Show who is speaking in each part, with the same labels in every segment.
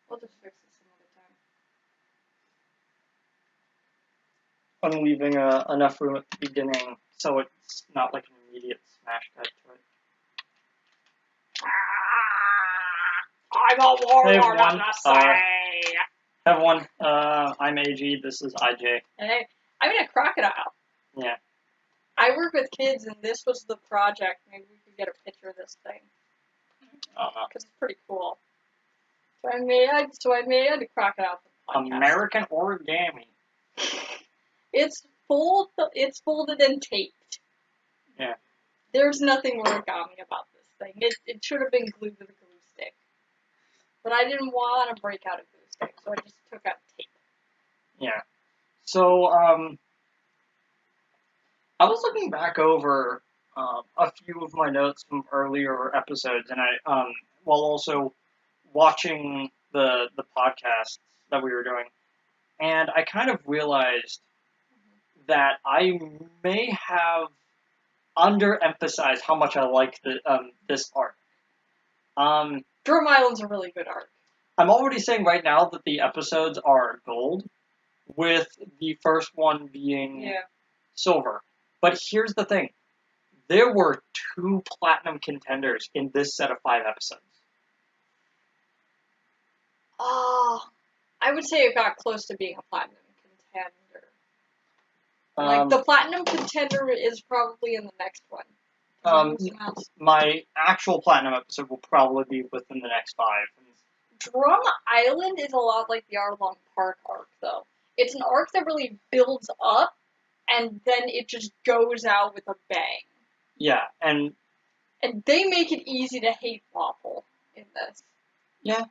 Speaker 1: We'll just fix this
Speaker 2: I'm leaving enough room at the beginning so it's not like an immediate smash cut to it.
Speaker 1: another time. I'm a warlord
Speaker 2: Hey,
Speaker 1: of
Speaker 2: everyone.
Speaker 1: the sea.
Speaker 2: Hey, everyone. I'm AG. This is IJ.
Speaker 1: Hey, I'm in a crocodile.
Speaker 2: Yeah.
Speaker 1: I work with kids, and this was the project. Maybe we could get a picture of this thing. Because it's pretty cool. So I made a crocodile for the podcast.
Speaker 2: American origami.
Speaker 1: It's folded and taped.
Speaker 2: Yeah.
Speaker 1: There's nothing origami about this thing. It should have been glued with a glue stick. But I didn't want to break out a glue stick, so I just took out tape.
Speaker 2: Yeah. So, I was looking back over a few of my notes from earlier episodes, and while also watching the podcasts that we were doing, and I kind of realized that I may have underemphasized how much I like this arc.
Speaker 1: Drum Island's a really good arc.
Speaker 2: I'm already saying right now that the episodes are gold, with the first one being silver. But here's the thing. There were 2 platinum contenders in this set of 5 episodes.
Speaker 1: I would say it got close to being a platinum contender. Like, the platinum contender is probably in the next one.
Speaker 2: My actual platinum episode will probably be within the next 5.
Speaker 1: Drum Island is a lot like the Arlong Park arc, though. It's an arc that really builds up, and then it just goes out with a bang.
Speaker 2: Yeah, and
Speaker 1: they make it easy to hate Waffle in this.
Speaker 2: Yeah.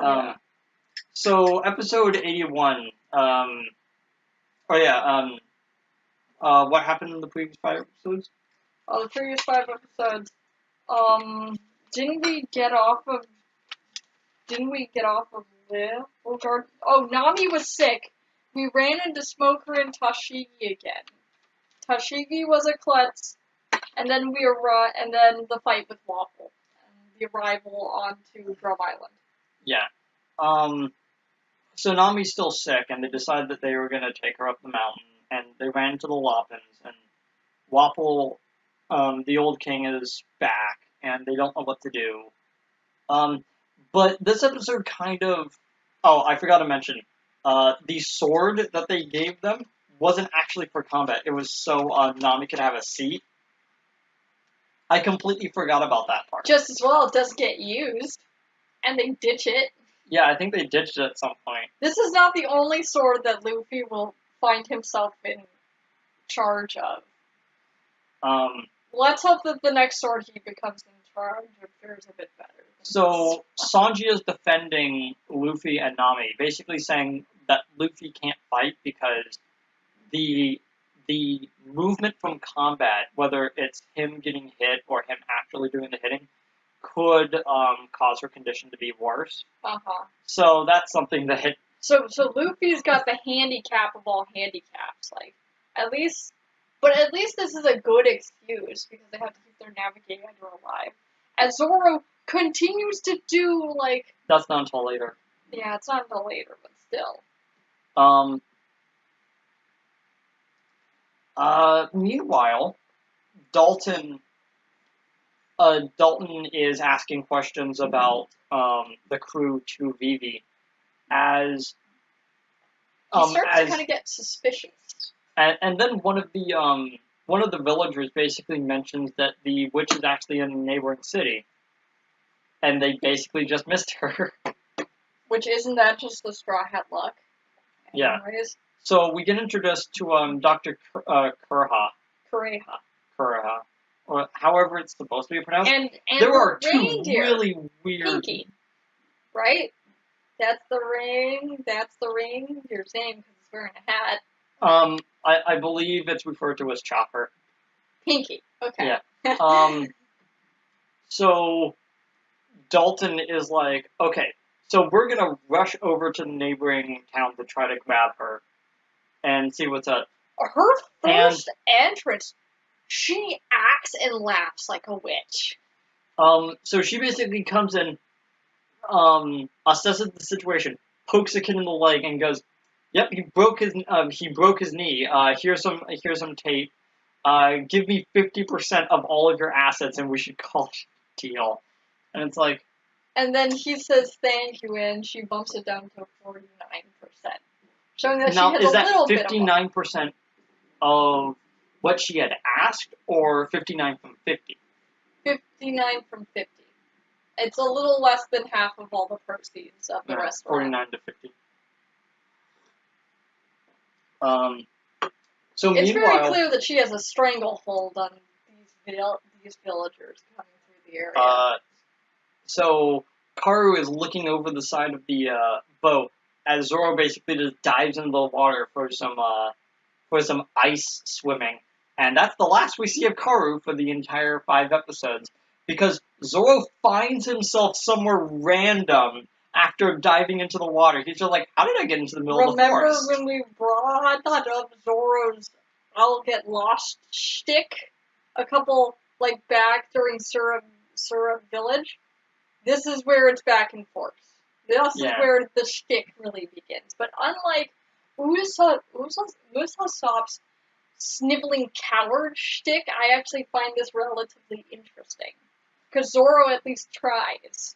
Speaker 1: Yeah.
Speaker 2: So, episode 81, what happened in the previous 5 episodes?
Speaker 1: The previous 5 episodes, didn't we get off of Liv? Oh, Nami was sick. We ran into Smoker and Tashigi again. Tashigi was a klutz, and then the fight with Waffle, and the arrival onto Drum Island.
Speaker 2: Yeah. So Nami's still sick, and they decided that they were going to take her up the mountain, and they ran into the Loppins, and Waffle, the old king, is back, and they don't know what to do. But this episode kind of... Oh, I forgot to mention, the sword that they gave them wasn't actually for combat. It was so Nami could have a seat. I completely forgot about that part.
Speaker 1: Just as well, it does get used, and they ditch it.
Speaker 2: Yeah, I think they ditched it at some point.
Speaker 1: This is not the only sword that Luffy will find himself in charge of. Let's hope that the next sword he becomes in charge of fares a bit better.
Speaker 2: So, Sanji is defending Luffy and Nami, basically saying that Luffy can't fight because the movement from combat, whether it's him getting hit or him actually doing the hitting, could cause her condition to be worse. So that's something that...
Speaker 1: So Luffy's got the handicap of all handicaps, like, at least this is a good excuse, because they have to keep their navigator alive. And Zoro continues to do, like...
Speaker 2: That's not until later.
Speaker 1: Yeah, it's not until later, but still.
Speaker 2: Meanwhile, Dalton is asking questions about the crew to Vivi, as
Speaker 1: he starts to kind of get suspicious.
Speaker 2: And then one of the villagers basically mentions that the witch is actually in a neighboring city, and they basically just missed her.
Speaker 1: Which, isn't that just the Straw Hat luck?
Speaker 2: Yeah.
Speaker 1: Anyways.
Speaker 2: So we get introduced to Dr. Kureha. Or however it's supposed to be pronounced.
Speaker 1: And
Speaker 2: there are 2
Speaker 1: reindeer.
Speaker 2: really weird...
Speaker 1: Pinky. Right? That's the ring. You're saying because he's wearing a hat.
Speaker 2: I believe it's referred to as Chopper.
Speaker 1: Pinky. Okay.
Speaker 2: Yeah. So Dalton is like, okay, so we're gonna rush over to the neighboring town to try to grab her and see what's up.
Speaker 1: Her first entrance, she acts and laughs like a witch.
Speaker 2: So she basically comes in, assesses the situation, pokes a kid in the leg, and goes, "Yep, he broke his knee. Here's some tape. Give me 50% of all of your assets, and we should call it a deal." And it's like,
Speaker 1: And then he says thank you, and she bumps it down to 49%, showing that
Speaker 2: now
Speaker 1: she has
Speaker 2: is
Speaker 1: a
Speaker 2: that
Speaker 1: little bit of
Speaker 2: 59% of what she had asked, or 59 from 50?
Speaker 1: 59 from 50. It's a little less than half of all the proceeds of the restaurant.
Speaker 2: 49 to 50. So
Speaker 1: It's
Speaker 2: meanwhile,
Speaker 1: very clear that she has a stranglehold on these villagers coming through the area.
Speaker 2: So Karu is looking over the side of the boat as Zoro basically just dives into the water for some ice swimming, and that's the last we see of Karu for the entire 5 episodes, because Zoro finds himself somewhere random after diving into the water. He's just like, how did I get into the middle of the forest?
Speaker 1: Remember when we brought up Zoro's "I'll get lost" shtick a couple back during Sura Village? This is where it's back in force. This is where the shtick really begins. But unlike Usopp's sniveling coward shtick, I actually find this relatively interesting. Because Zoro at least tries.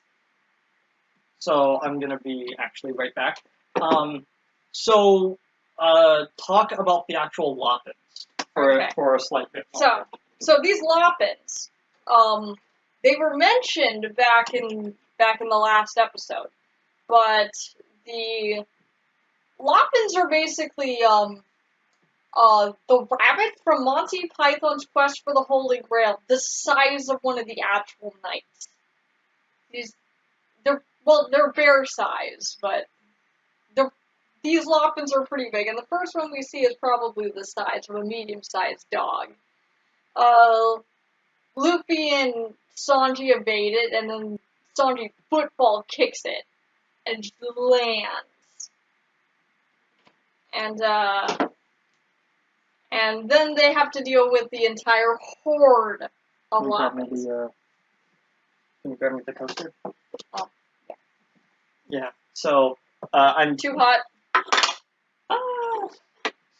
Speaker 2: So I'm gonna be actually right back. Talk about the actual Loppins for a slight bit more.
Speaker 1: So these Loppins, they were mentioned back in the last episode, but the Loppins are basically the rabbit from Monty Python's Quest for the Holy Grail, the size of one of the actual knights. They're bear size, but these Loppins are pretty big, and the first one we see is probably the size of a medium-sized dog. Luffy and Sanji evade it, and then Sanji football kicks it, and just lands. And then they have to deal with the entire horde of Loppins.
Speaker 2: Can you grab me the coaster?
Speaker 1: Oh, yeah.
Speaker 2: Yeah, so, I'm...
Speaker 1: Too hot?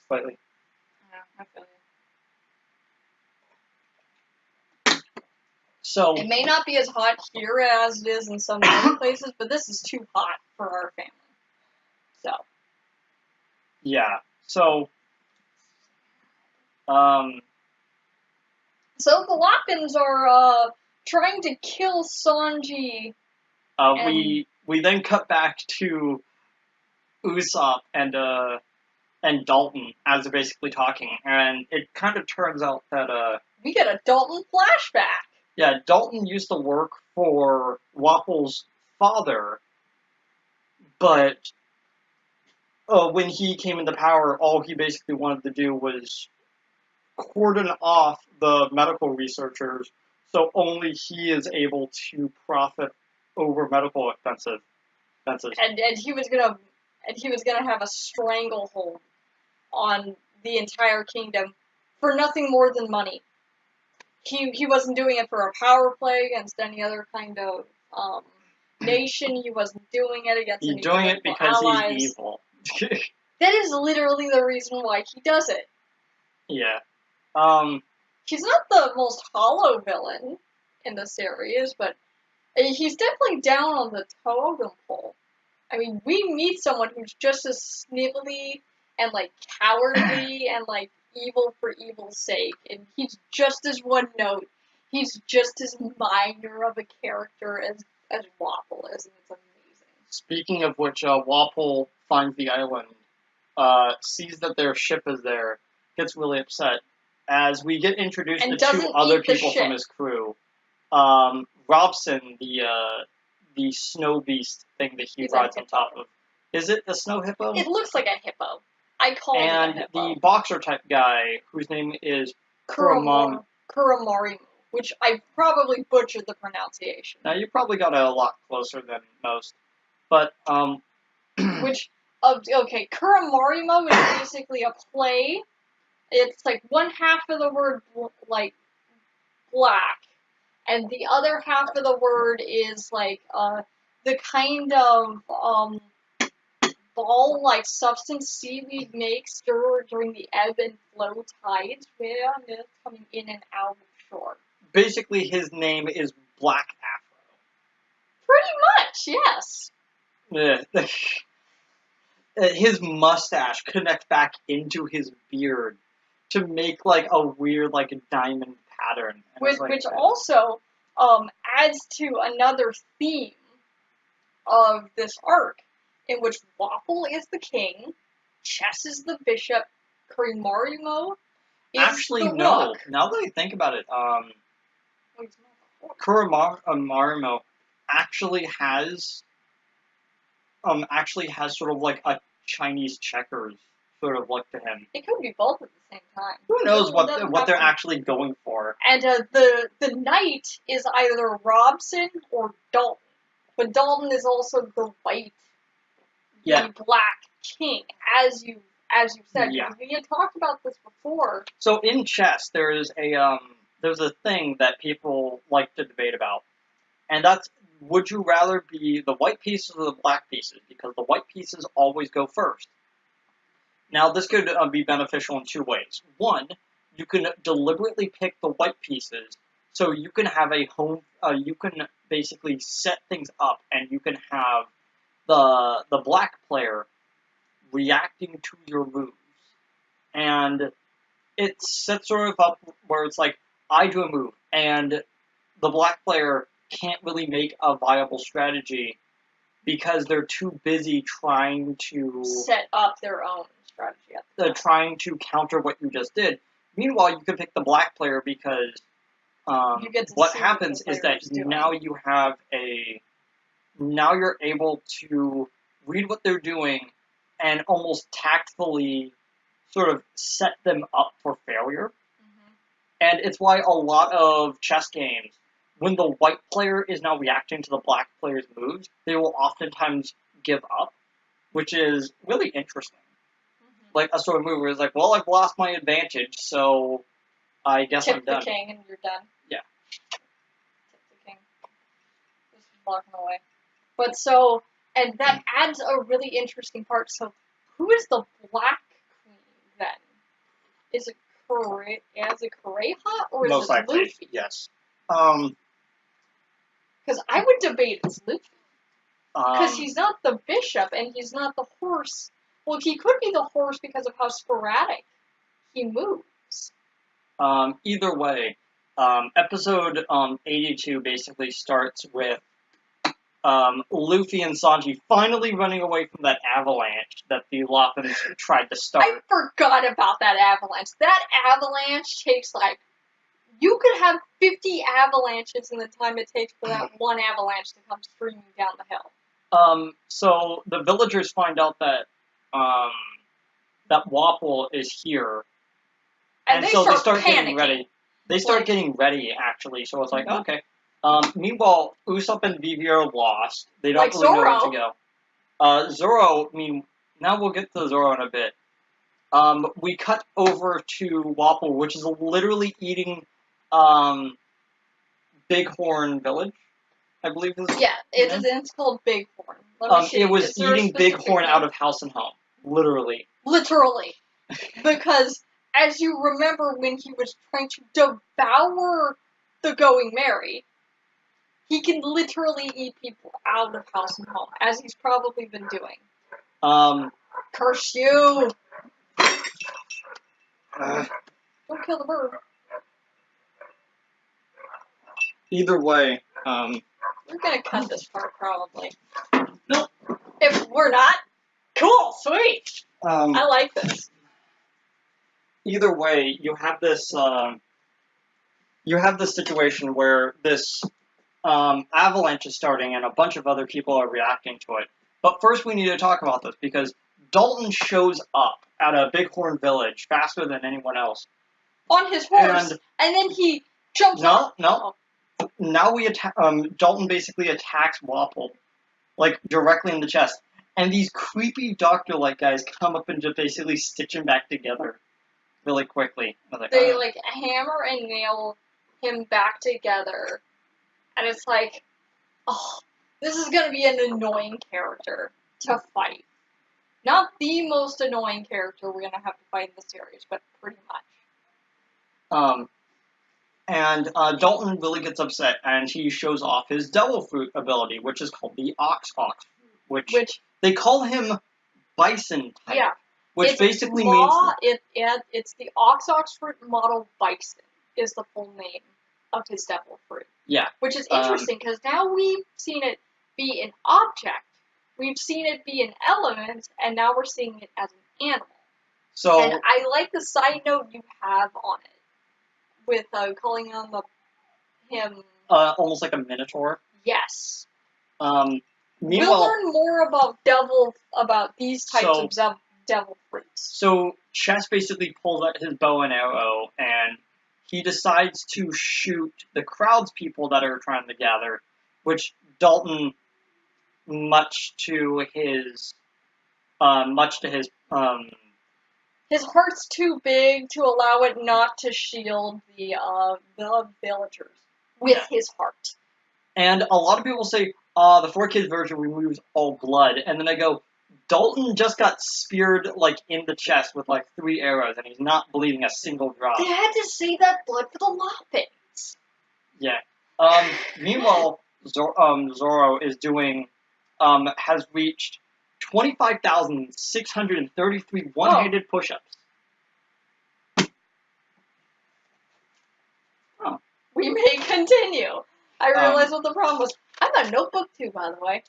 Speaker 2: Slightly.
Speaker 1: Yeah, I feel you.
Speaker 2: So...
Speaker 1: It may not be as hot here as it is in some other places, but this is too hot for our family. So.
Speaker 2: Yeah, so...
Speaker 1: So the Loppins are, trying to kill Sanji.
Speaker 2: We then cut back to Usopp and Dalton as they're basically talking, and it kind of turns out that,
Speaker 1: we get a Dalton flashback!
Speaker 2: Yeah, Dalton used to work for Wapple's father, but when he came into power, all he basically wanted to do was cordon off the medical researchers, so only he is able to profit over medical expenses.
Speaker 1: And he was gonna have a stranglehold on the entire kingdom for nothing more than money. He wasn't doing it for a power play against any other kind of nation. He wasn't doing it against any
Speaker 2: doing it because
Speaker 1: allies.
Speaker 2: He's evil.
Speaker 1: That is literally the reason why he does it.
Speaker 2: Yeah.
Speaker 1: He's not the most hollow villain in the series, but he's definitely down on the totem pole. I mean, we meet someone who's just as snivelly and, cowardly and, evil for evil's sake, and he's just as one note. He's just as minor of a character as Wapol is, and it's amazing.
Speaker 2: Speaking of which, Wapol finds the island, sees that their ship is there, gets really upset, as we get introduced to 2 other people from his crew. Robson, the snow beast thing that he rides on top of. Is it the snow hippo?
Speaker 1: It looks like a hippo. I call it a hippo.
Speaker 2: And the boxer type guy, whose name is
Speaker 1: Kuramorimu, which I probably butchered the pronunciation.
Speaker 2: Now, you probably got a lot closer than most. But,
Speaker 1: okay, Kuramorimu is basically a play. It's one half of the word, black, and the other half of the word is, the kind of ball-like substance seaweed makes during the ebb and flow tides when it's coming in and out of shore.
Speaker 2: Basically, his name is Black
Speaker 1: Pretty much, yes.
Speaker 2: Afro. His mustache connects back into his beard to make like a weird like diamond pattern.
Speaker 1: Which also adds to another theme of this arc, in which Wapol is the king, Chess is the bishop, Kurimarimo is
Speaker 2: actually
Speaker 1: the
Speaker 2: no.
Speaker 1: rook.
Speaker 2: Now that I think about it,
Speaker 1: Wait, he's not the rook.
Speaker 2: Kurimarimo actually has sort of like a Chinese checkers sort of look to him.
Speaker 1: It could be both at the same time.
Speaker 2: Who knows what
Speaker 1: Doesn't
Speaker 2: they're
Speaker 1: have to-
Speaker 2: actually going for?
Speaker 1: And the knight is either Robson or Dalton, but Dalton is also the white,
Speaker 2: Yeah.
Speaker 1: the black king, as you said.
Speaker 2: Yeah.
Speaker 1: We had talked about this before.
Speaker 2: So in chess, there's a thing that people like to debate about, and that's would you rather be the white pieces or the black pieces? Because the white pieces always go first. Now this could be beneficial in two ways. One, you can deliberately pick the white pieces, so you can have you can basically set things up, and you can have the black player reacting to your moves, and it sets sort of up where it's like, I do a move, and the black player can't really make a viable strategy because they're too busy trying to
Speaker 1: Set up their own strategy.
Speaker 2: trying to counter what you just did. Meanwhile, you can pick the black player because
Speaker 1: You get to
Speaker 2: what
Speaker 1: see
Speaker 2: happens
Speaker 1: what the
Speaker 2: is that
Speaker 1: player is doing.
Speaker 2: now you're able to read what they're doing and almost tactfully sort of set them up for failure.
Speaker 1: Mhm.
Speaker 2: And it's why a lot of chess games, when the white player is now reacting to the black player's moves, they will oftentimes give up, which is really interesting.
Speaker 1: Mhm.
Speaker 2: Like a sort of move where it's like, well, I've lost my advantage, so I guess I'm
Speaker 1: Tip the
Speaker 2: done.
Speaker 1: king and you're done.
Speaker 2: Yeah.
Speaker 1: Tip the king. This is blocking away. But so, and that adds a really interesting part. So, who is the black queen then? Is it Kureha or is
Speaker 2: Most
Speaker 1: it
Speaker 2: likely,
Speaker 1: Luffy?
Speaker 2: yes.
Speaker 1: Because I would debate it's Luffy. Because
Speaker 2: Um,
Speaker 1: he's not the bishop and he's not the horse. Well, he could be the horse because of how sporadic he moves.
Speaker 2: Either way, episode 82 basically starts with Luffy and Sanji finally running away from that avalanche that the Loppins tried to start.
Speaker 1: I forgot about that avalanche. That avalanche takes like, you could have 50 avalanches in the time it takes for that one avalanche to come streaming down the hill.
Speaker 2: So the villagers find out that that Wapol is here,
Speaker 1: And they
Speaker 2: so
Speaker 1: start
Speaker 2: they start
Speaker 1: panicking.
Speaker 2: getting ready. They start
Speaker 1: Like-
Speaker 2: getting ready, actually. So it's like,
Speaker 1: Mhm.
Speaker 2: okay. Meanwhile, Usopp and Vivi are lost. They don't
Speaker 1: Like
Speaker 2: really know where
Speaker 1: Zoro.
Speaker 2: to go. Zoro, now we'll get to Zoro in a bit. We cut over to Wapol, which is literally eating Bighorn Village, I believe is.
Speaker 1: Yeah, it's called Bighorn. Let me see.
Speaker 2: It was
Speaker 1: Is there a
Speaker 2: eating
Speaker 1: specific
Speaker 2: Bighorn
Speaker 1: name?
Speaker 2: out of House and Home, literally.
Speaker 1: Literally. Because, as you remember when he was trying to devour the Going Merry, he can literally eat people out of House and Home, as he's probably been doing. Curse you! Don't kill the bird.
Speaker 2: Either way,
Speaker 1: We're gonna cut this part, probably.
Speaker 2: Nope.
Speaker 1: If we're not, cool, sweet!
Speaker 2: um,
Speaker 1: I like this.
Speaker 2: either way, you have this situation where this avalanche is starting and a bunch of other people are reacting to it. But first we need to talk about this because Dalton shows up at a Bighorn village faster than anyone else.
Speaker 1: On his horse, and then he jumps off.
Speaker 2: No. Now Dalton basically attacks Wapol, like directly in the chest. And these creepy doctor-like guys come up and just basically stitch him back together really quickly. I was like,
Speaker 1: They,
Speaker 2: "Oh."
Speaker 1: like, hammer and nail him back together. And it's like, oh, This is gonna be an annoying character to fight. Not the most annoying character we're gonna have to fight in the series, but pretty much.
Speaker 2: And Dalton really gets upset, and he shows off his Devil Fruit ability, which is called the Ox Fruit, which they call him Bison type.
Speaker 1: Yeah.
Speaker 2: Which
Speaker 1: it's
Speaker 2: basically means...
Speaker 1: It's the Ox Fruit model Bison is the full name of his Devil Fruit.
Speaker 2: Yeah.
Speaker 1: Which is interesting, because now we've seen it be an object, we've seen it be an element, and now we're seeing it as an animal.
Speaker 2: So,
Speaker 1: and I like the side note you have on it, with calling on him...
Speaker 2: almost like a minotaur.
Speaker 1: Yes.
Speaker 2: Meanwhile,
Speaker 1: we'll learn more about these types of devil fruits.
Speaker 2: So Chess basically pulls out his bow and arrow, and he decides to shoot the crowd's people that are trying to gather, which Dalton, much to his
Speaker 1: his heart's too big to allow it not to shield the villagers with his heart.
Speaker 2: And a lot of people say, the 4Kids version removes all blood, and then I go, Dalton just got speared, like, in the chest with, like, 3 arrows, and he's not bleeding a single drop.
Speaker 1: They had to save that blood for the Loppings.
Speaker 2: Yeah. Meanwhile, Zoro is doing, has reached 25,633 one-handed push-ups. Oh.
Speaker 1: We may continue. I realized what the problem was. I have a notebook too, by the way.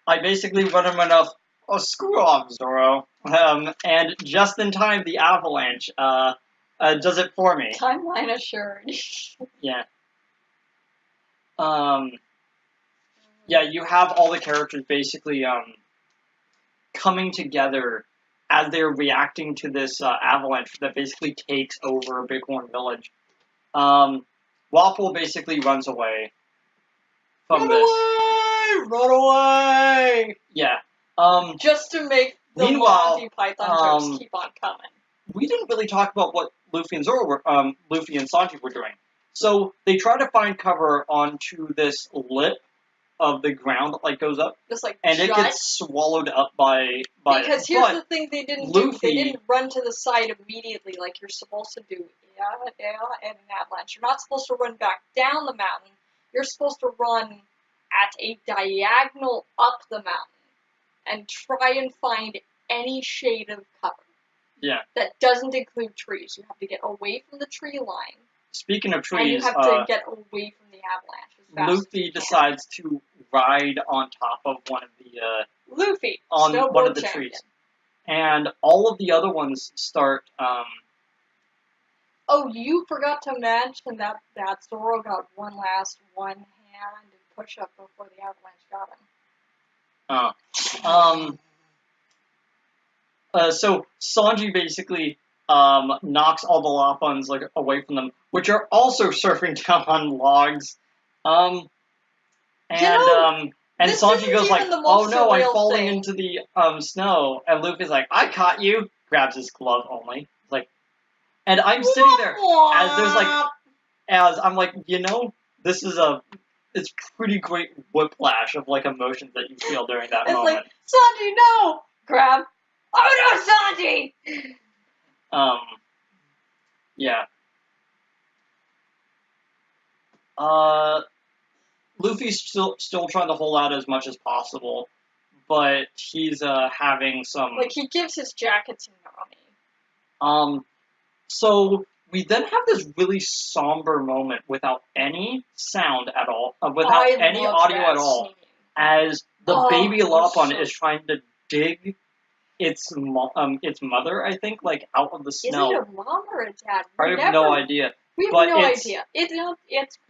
Speaker 2: I basically run him enough, screw off, Zoro. And just in time, the avalanche, does it for me.
Speaker 1: Timeline assured.
Speaker 2: Yeah. Yeah, you have all the characters basically, coming together as they're reacting to this, avalanche that basically takes over Bighorn Village. Wapol basically runs away from this. Run away! Yeah.
Speaker 1: Just to make the Monty Python jokes keep on coming.
Speaker 2: We didn't really talk about what Luffy and Sanji were doing. So they try to find cover onto this lip of the ground that goes up, and it gets swallowed up by.
Speaker 1: Because here's the thing they didn't do: they didn't run to the side immediately like you're supposed to do in an avalanche. You're not supposed to run back down the mountain. You're supposed to run at a diagonal up the mountain and try and find any shade of cover.
Speaker 2: Yeah.
Speaker 1: That doesn't include trees. You have to get away from the tree line.
Speaker 2: Speaking of trees,
Speaker 1: and you have to get away from the avalanche as fast
Speaker 2: Luffy decides to ride on top of one of the one of the trees, and all of the other ones start.
Speaker 1: Oh, you forgot to mention that Zoro got one hand push up before the avalanche got him.
Speaker 2: So Sanji basically knocks all the Loppans away from them, which are also surfing down on logs. And Sanji goes like, "Oh no, I'm falling into the snow." And Luffy's like, "I caught you." Grabs his glove only. And I'm sitting there as I'm like, this is it's pretty great whiplash of emotions that you feel during that moment.
Speaker 1: It's like, Sanji, no! Grab. Oh no, Sanji!
Speaker 2: Yeah. Luffy's still trying to hold out as much as possible, but he's having some...
Speaker 1: he gives his jacket to Nami.
Speaker 2: So we then have this really somber moment without any sound at all, without any audio at all, as the baby Loppan is trying to dig its mother, I think, out of the snow.
Speaker 1: Is it a mom or a dad?
Speaker 2: I have no idea.
Speaker 1: We have no idea.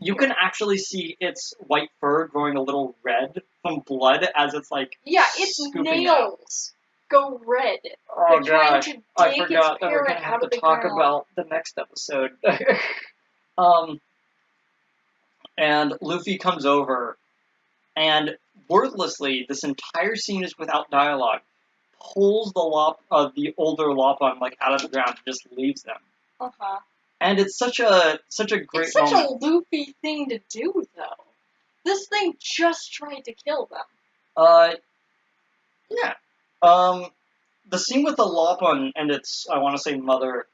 Speaker 2: You can actually see its white fur growing a little red from blood as it's
Speaker 1: its nails go red.
Speaker 2: Oh gosh, I forgot that we're gonna have to talk about the next episode. And Luffy comes over, and wordlessly, this entire scene is without dialogue, pulls the older Loppan out of the ground and just leaves them.
Speaker 1: Uh-huh.
Speaker 2: And it's such a great moment.
Speaker 1: It's such a Luffy thing to do, though. This thing just tried to kill them.
Speaker 2: Yeah. The scene with the Lopun and its, I want to say, mother,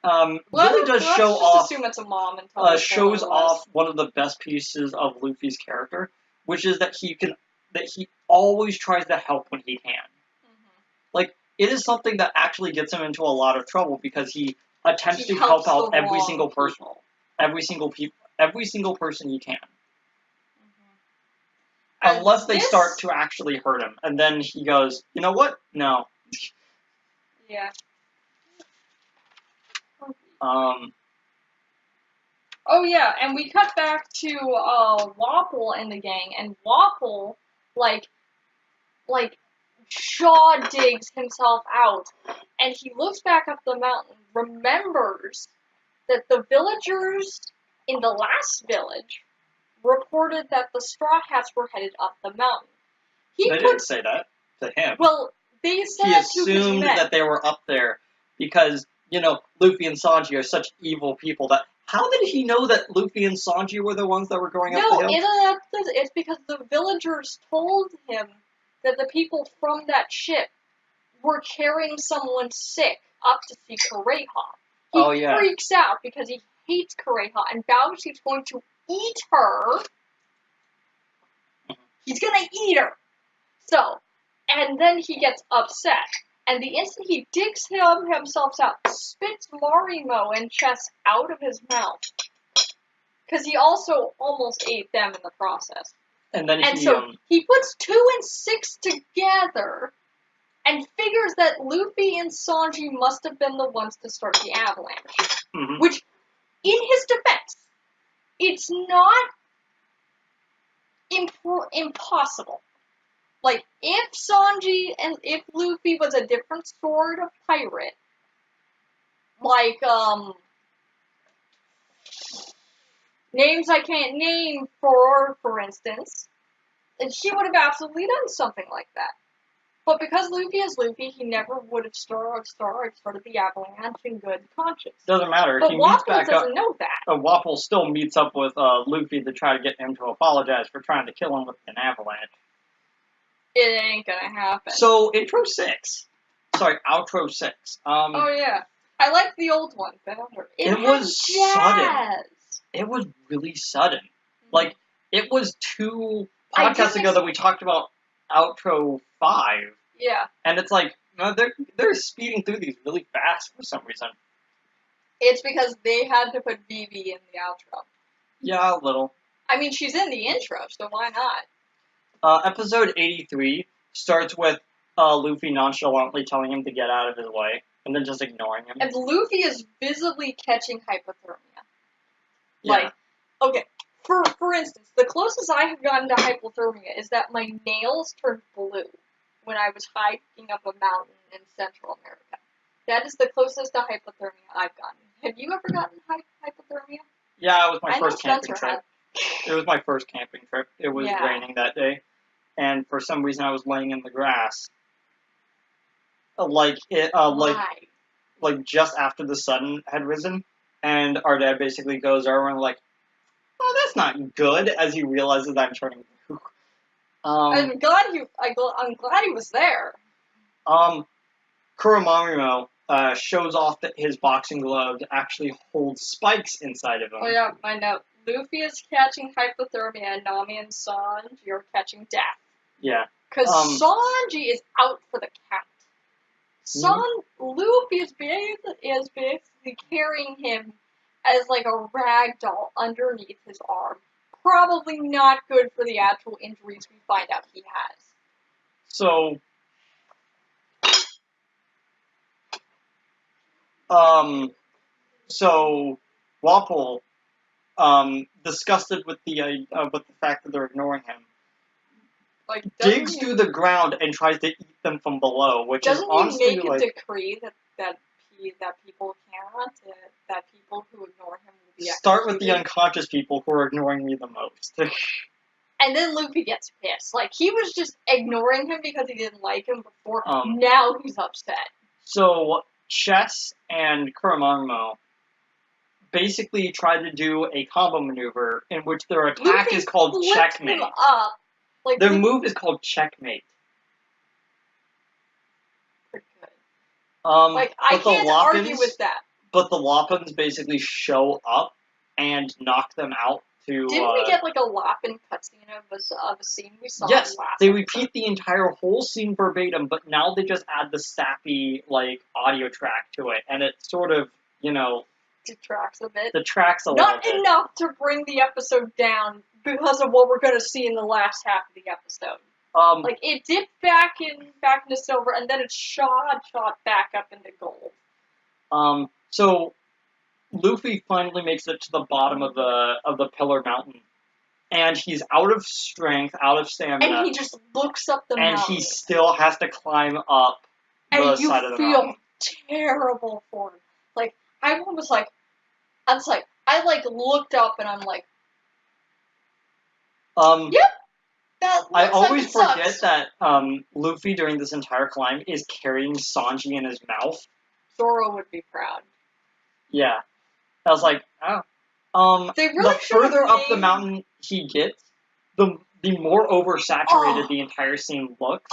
Speaker 2: really does
Speaker 1: Let's
Speaker 2: show
Speaker 1: just
Speaker 2: off,
Speaker 1: assume it's a mom and tell us
Speaker 2: shows
Speaker 1: what it was.
Speaker 2: off one of the best pieces of Luffy's character, which is that he always tries to help when he can. Like, it is something that actually gets him into a lot of trouble because he attempts to help out every single person, every single person he can. Unless they start to actually hurt him, and then he goes, you know what? No.
Speaker 1: Yeah. Oh yeah, and we cut back to Wapol and the gang, and Wapol like jaw digs himself out, and he looks back up the mountain, remembers that the villagers in the last village reported that the Straw Hats were headed up the mountain.
Speaker 2: They didn't say that to him.
Speaker 1: Well, they said
Speaker 2: he assumed that they were up there because, you know, Luffy and Sanji are such evil people that how did he know that Luffy and Sanji were the ones that were going up the hill?
Speaker 1: No, it's because the villagers told him that the people from that ship were carrying someone sick up to see Kureha. He freaks out because he hates Kureha and vows he's going to eat her. He's gonna eat her. So, and then he gets upset. And the instant he digs himself out, spits Marimo and Chess out of his mouth. Because he also almost ate them in the process.
Speaker 2: And then
Speaker 1: he puts 2 and 6 together and figures that Luffy and Sanji must have been the ones to start the avalanche.
Speaker 2: Mm-hmm.
Speaker 1: Which, in his defense, it's not impossible. Like, if Sanji and if Luffy was a different sort of pirate, like, names I can't name for instance, and he would have absolutely done something like that. But because Luffy is Luffy, he never would have started the avalanche in good conscience.
Speaker 2: Doesn't matter.
Speaker 1: But
Speaker 2: he
Speaker 1: Wapol
Speaker 2: meets back
Speaker 1: doesn't
Speaker 2: up.
Speaker 1: know that.
Speaker 2: Wapol still meets up with Luffy to try to get him to apologize for trying to kill him with an avalanche.
Speaker 1: It ain't gonna happen.
Speaker 2: So, outro 6.
Speaker 1: Oh yeah. I like the old one better.
Speaker 2: It was sudden. It was really sudden. Like, it was 2 podcasts ago that we talked about outro 5.
Speaker 1: Yeah.
Speaker 2: And it's like, they're speeding through these really fast for some reason.
Speaker 1: It's because they had to put Vivi in the outro.
Speaker 2: Yeah, a little.
Speaker 1: I mean, she's in the intro, so why not?
Speaker 2: Episode 83 starts with Luffy nonchalantly telling him to get out of his way, and then just ignoring him.
Speaker 1: And Luffy is visibly catching hypothermia.
Speaker 2: Yeah.
Speaker 1: Like, okay, for instance, the closest I have gotten to hypothermia is that my nails turned blue when I was hiking up a mountain in Central America. That is the closest to hypothermia I've gotten. Have you ever gotten hypothermia?
Speaker 2: Yeah, it was my first camping trip. It was my first camping trip. It was raining that day, and for some reason I was laying in the grass. Like just after the sun had risen, and our dad basically goes over and like, oh, that's not good, as he realizes I'm turning blue.
Speaker 1: I'm glad he was there.
Speaker 2: Kuromarimo shows off that his boxing gloves actually hold spikes inside of them.
Speaker 1: Oh yeah, I know. Luffy is catching hypothermia, and Nami and Sanji are catching death.
Speaker 2: Yeah.
Speaker 1: Because Sanji is out for the count. Luffy is basically carrying him as like a rag doll underneath his arm. Probably not good for the actual injuries we find out he has.
Speaker 2: So Wapol, disgusted with the fact that they're ignoring him,
Speaker 1: like,
Speaker 2: digs through the ground and tries to eat them from below, which is honestly
Speaker 1: doesn't he make a decree that people cannot, that people who ignore him will be
Speaker 2: start with the unconscious people who are ignoring me the most.
Speaker 1: And then Luffy gets pissed. Like, he was just ignoring him because he didn't like him before. Now he's upset.
Speaker 2: So Chess and Kuromarimo basically tried to do a combo maneuver in which their attack
Speaker 1: Luffy
Speaker 2: is called
Speaker 1: flipped
Speaker 2: checkmate.
Speaker 1: him up. Like,
Speaker 2: Their move is called checkmate.
Speaker 1: pretty good.
Speaker 2: I
Speaker 1: I can't argue with that.
Speaker 2: But the Loppins basically show up and knock them out to...
Speaker 1: Didn't we get, like, a Loppin cutscene of a scene we saw
Speaker 2: Yes,
Speaker 1: last
Speaker 2: they
Speaker 1: episode?
Speaker 2: repeat the entire whole scene verbatim, but now they just add the sappy, like, audio track to it, and it sort of,
Speaker 1: Detracts a bit.
Speaker 2: detracts a little
Speaker 1: Not
Speaker 2: bit.
Speaker 1: enough to bring the episode down because of what we're going to see in the last half of the episode. Like, it dipped back into silver, and then it shot back up into gold.
Speaker 2: So Luffy finally makes it to the bottom of the Pillar Mountain, and he's out of strength, out of stamina,
Speaker 1: And he just looks up the mountain.
Speaker 2: and he still has to climb up the side of the mountain.
Speaker 1: And you feel terrible for him. Like, I looked up and I'm like, yep. That
Speaker 2: I
Speaker 1: looks
Speaker 2: always
Speaker 1: like it
Speaker 2: forget
Speaker 1: sucks.
Speaker 2: that Luffy during this entire climb is carrying Sanji in his mouth.
Speaker 1: Zoro would be proud.
Speaker 2: Yeah. I was like, oh.
Speaker 1: They really
Speaker 2: The further
Speaker 1: should've
Speaker 2: up the
Speaker 1: named-
Speaker 2: mountain he gets, the more oversaturated the entire scene looks.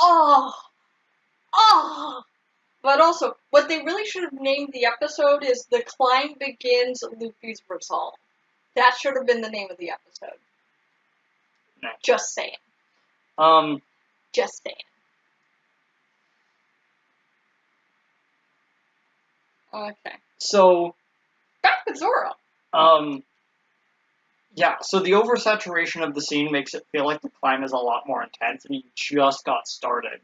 Speaker 1: But also, what they really should have named the episode is The Climb Begins, Luffy's Resolve. That should have been the name of the episode.
Speaker 2: No.
Speaker 1: Just saying. Just saying. Okay.
Speaker 2: So,
Speaker 1: Back with Zoro.
Speaker 2: yeah, so the oversaturation of the scene makes it feel like the climb is a lot more intense, and he just got started.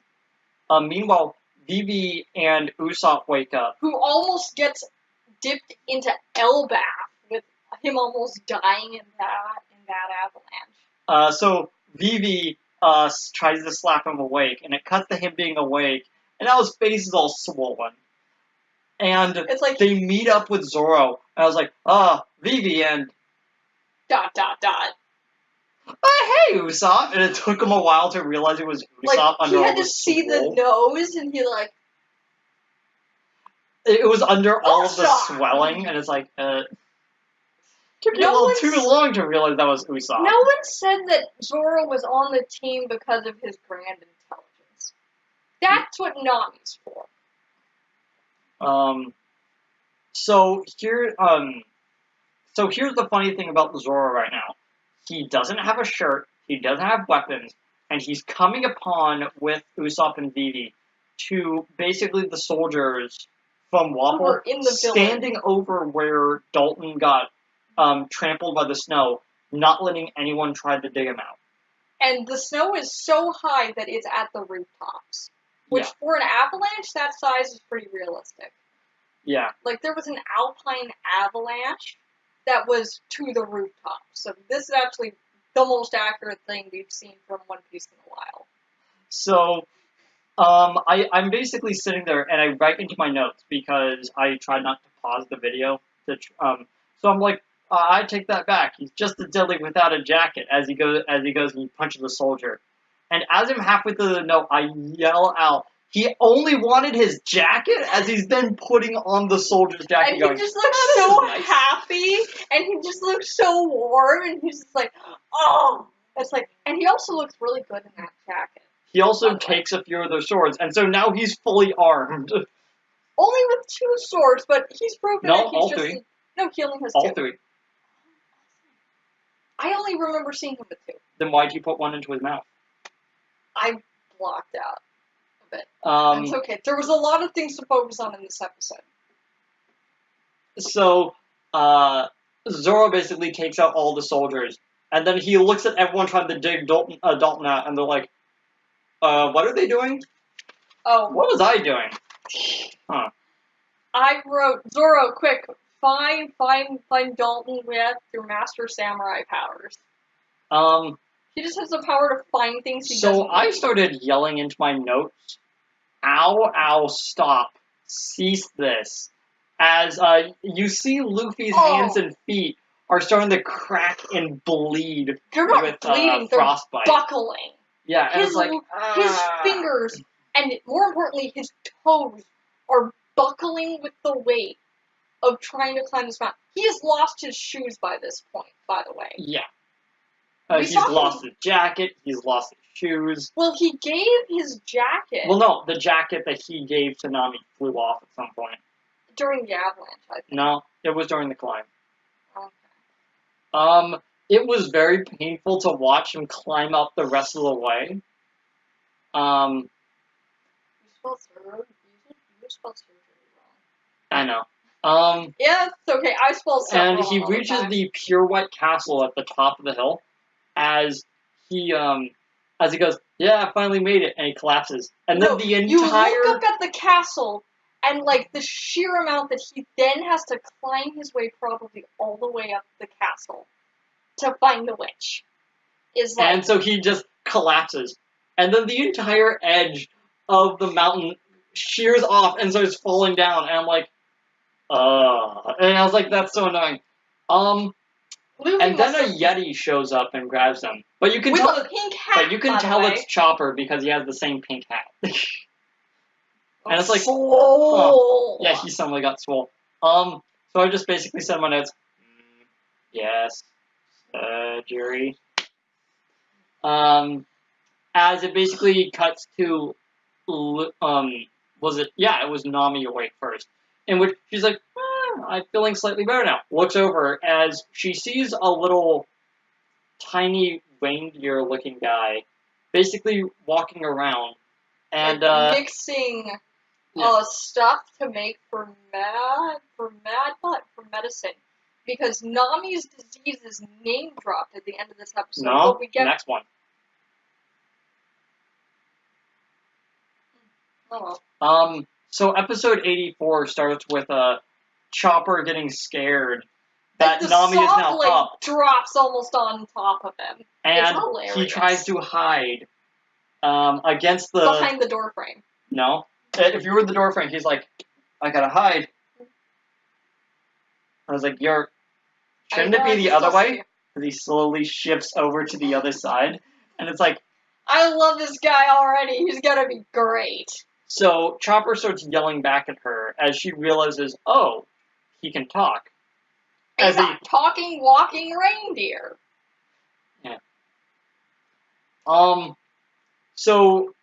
Speaker 2: Meanwhile, Vivi and Usopp wake up.
Speaker 1: Who almost gets dipped into Elbaf with him almost dying in that avalanche.
Speaker 2: So Vivi tries to slap him awake, and it cuts to him being awake, and now his face is all swollen. And
Speaker 1: It's like
Speaker 2: they meet up with Zoro, and I was like, Vivi and... ... hey, Usopp! And it took him a while to realize it was Usopp
Speaker 1: Like,
Speaker 2: under
Speaker 1: he
Speaker 2: all
Speaker 1: had
Speaker 2: the
Speaker 1: to see
Speaker 2: swole.
Speaker 1: the nose, and he like...
Speaker 2: It was under all of the
Speaker 1: Usopp!
Speaker 2: swelling, and it's like, took me a
Speaker 1: No
Speaker 2: little
Speaker 1: one's-
Speaker 2: too long to realize that was Usopp.
Speaker 1: No one said that Zoro was on the team because of his grand intelligence. That's what Nami's for.
Speaker 2: So here's the funny thing about Zoro right now. He doesn't have a shirt, he doesn't have weapons, and he's coming upon with Usopp and Vivi to basically the soldiers from Wapol
Speaker 1: Who were in the
Speaker 2: standing over where Dalton got trampled by the snow, not letting anyone try to dig him out.
Speaker 1: And the snow is so high that it's at the rooftops. Which,
Speaker 2: Yeah.
Speaker 1: for an avalanche that size, is pretty realistic.
Speaker 2: Yeah.
Speaker 1: Like, there was an alpine avalanche that was to the rooftop. So this is actually the most accurate thing we've seen from One Piece in a while.
Speaker 2: So, I'm basically sitting there and I write into my notes because I try not to pause the video. So I'm like, I take that back. He's just a dilly without a jacket as he goes and he punches the soldier. And as I'm halfway through the note, I yell out, he only wanted his jacket, as he's then putting on the soldier's jacket.
Speaker 1: And
Speaker 2: going,
Speaker 1: he just looks
Speaker 2: "This
Speaker 1: so
Speaker 2: is nice."
Speaker 1: happy, and he just looks so warm, and he's just like, oh! It's like, and he also looks really good in that jacket.
Speaker 2: He also takes a few of their swords, and so now he's fully armed.
Speaker 1: Only with 2 swords, but he's proven
Speaker 2: No,
Speaker 1: that he's
Speaker 2: all
Speaker 1: just...
Speaker 2: three.
Speaker 1: No, he only has
Speaker 2: All
Speaker 1: 2.
Speaker 2: 3.
Speaker 1: I only remember seeing him with 2.
Speaker 2: Then why'd you put one into his mouth?
Speaker 1: I blocked out a bit. It's okay. There was a lot of things to focus on in this episode.
Speaker 2: So, Zoro basically takes out all the soldiers, and then he looks at everyone trying to dig Dalton out, and they're like, what are they doing?
Speaker 1: Oh.
Speaker 2: What was I doing? Huh.
Speaker 1: I wrote, Zoro, quick, find Dalton with your Master Samurai powers. He just has the power to find things he doesn't
Speaker 2: So I
Speaker 1: need.
Speaker 2: started yelling into my notes, ow, stop, cease this. As, you see Luffy's hands and feet are starting to crack and bleed
Speaker 1: They're not
Speaker 2: with
Speaker 1: bleeding, they're
Speaker 2: frostbite.
Speaker 1: buckling.
Speaker 2: Yeah, and
Speaker 1: His,
Speaker 2: it's like,
Speaker 1: his fingers, and more importantly, his toes, are buckling with the weight. of trying to climb this mountain. He has lost his shoes by this point, by the way.
Speaker 2: Yeah.
Speaker 1: We
Speaker 2: He's
Speaker 1: saw him-
Speaker 2: lost his jacket, he's lost his shoes.
Speaker 1: Well, he gave his jacket
Speaker 2: Well, no, the jacket that he gave to Nami flew off at some point.
Speaker 1: during the avalanche, I think.
Speaker 2: No, it was during the climb.
Speaker 1: Okay.
Speaker 2: It was very painful to watch him climb up the rest of the way.
Speaker 1: You spelled surgery. You spelled surgery wrong.
Speaker 2: I know.
Speaker 1: Yeah, it's okay. I spelled stuff
Speaker 2: And
Speaker 1: wrong
Speaker 2: he
Speaker 1: all the
Speaker 2: reaches
Speaker 1: time.
Speaker 2: the Pure White Castle at the top of the hill as he goes, yeah, I finally made it, and he collapses. And then
Speaker 1: No,
Speaker 2: the
Speaker 1: You
Speaker 2: entire...
Speaker 1: look up at the castle, and like the sheer amount that he then has to climb his way probably all the way up the castle to find the witch is like.
Speaker 2: And so he just collapses. And then the entire edge of the mountain shears off and starts falling down. And I'm like, And I was like, that's so annoying.
Speaker 1: Luffy
Speaker 2: And then
Speaker 1: must
Speaker 2: a
Speaker 1: have-
Speaker 2: Yeti shows up and grabs them. But you can
Speaker 1: with
Speaker 2: tell
Speaker 1: a pink hat.
Speaker 2: But you can
Speaker 1: by the
Speaker 2: tell
Speaker 1: way.
Speaker 2: it's Chopper because he has the same pink hat. And it's like,
Speaker 1: oh,
Speaker 2: yeah, he suddenly got swole. So I just basically said in my notes, yes, Jerry. As it basically cuts to, it was Nami awake first, in which she's like, I'm feeling slightly better now. Looks over as she sees a little tiny reindeer-looking guy, basically walking around, and
Speaker 1: like mixing
Speaker 2: yeah.
Speaker 1: stuff to make for medicine, because Nami's disease is name dropped at the end of this episode.
Speaker 2: no,
Speaker 1: But we get
Speaker 2: next one.
Speaker 1: oh,
Speaker 2: So episode 84 starts with Chopper getting scared that
Speaker 1: the
Speaker 2: Nami is
Speaker 1: saw
Speaker 2: now
Speaker 1: blade
Speaker 2: up,
Speaker 1: drops almost on top of him.
Speaker 2: and
Speaker 1: hilarious.
Speaker 2: he tries to hide against the...
Speaker 1: Behind the door frame.
Speaker 2: No. If you were the door frame, he's like, I gotta hide. I was like, shouldn't it be the other way? And he slowly shifts over to the other side, and it's like...
Speaker 1: I love this guy already. He's gonna be great.
Speaker 2: So Chopper starts yelling back at her as she realizes, oh, he can talk.
Speaker 1: He's a talking, walking reindeer.
Speaker 2: So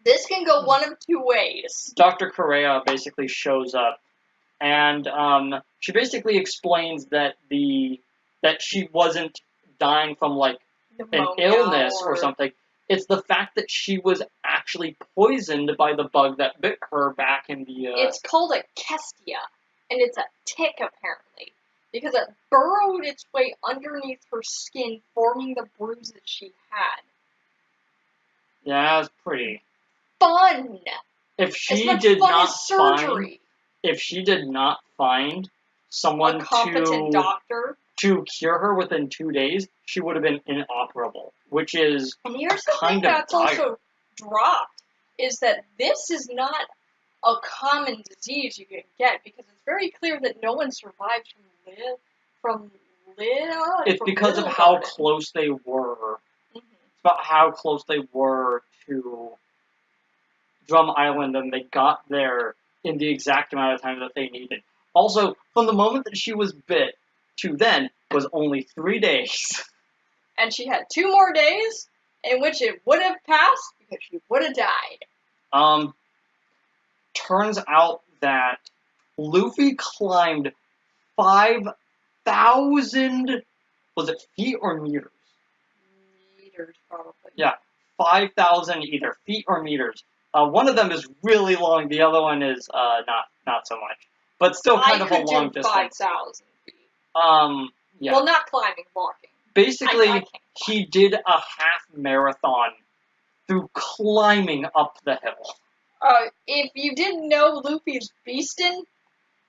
Speaker 1: This can go one of two ways.
Speaker 2: Dr. Correa basically shows up, and she basically explains that she wasn't dying from like an
Speaker 1: Pneumonia
Speaker 2: illness or something. It's the fact that she was actually poisoned by the bug that bit her back in the...
Speaker 1: It's called a kestia, and it's a tick, apparently, because it burrowed its way underneath her skin, forming the bruises she had.
Speaker 2: Yeah, that was pretty...
Speaker 1: Fun!
Speaker 2: If she
Speaker 1: as much
Speaker 2: did
Speaker 1: fun
Speaker 2: not
Speaker 1: as surgery.
Speaker 2: if she did not find someone
Speaker 1: A competent doctor.
Speaker 2: to cure her within 2 days, she would have been inoperable, which is
Speaker 1: And here's the thing
Speaker 2: kind of
Speaker 1: that's also dropped, is that this is not a common disease you can get, because it's very clear that no one survives from
Speaker 2: it's because of
Speaker 1: Little
Speaker 2: how
Speaker 1: Garden.
Speaker 2: close they were.
Speaker 1: Mhm.
Speaker 2: It's about how close they were to Drum Island, and they got there in the exact amount of time that they needed. Also, from the moment that she was bit to then was only 3 days.
Speaker 1: And she had 2 more days in which it would have passed because she would have died.
Speaker 2: Turns out that Luffy climbed 5,000, was it feet or meters?
Speaker 1: Meters, probably.
Speaker 2: Yeah, 5,000 either feet or meters. One of them is really long, the other one is not so much. But still kind of a long
Speaker 1: I could do
Speaker 2: distance.
Speaker 1: 5,000 feet.
Speaker 2: Yeah.
Speaker 1: Well, not climbing, walking.
Speaker 2: Basically,
Speaker 1: I can't climb.
Speaker 2: he did a half marathon through climbing up the hill.
Speaker 1: If you didn't know, Luffy's beastin'.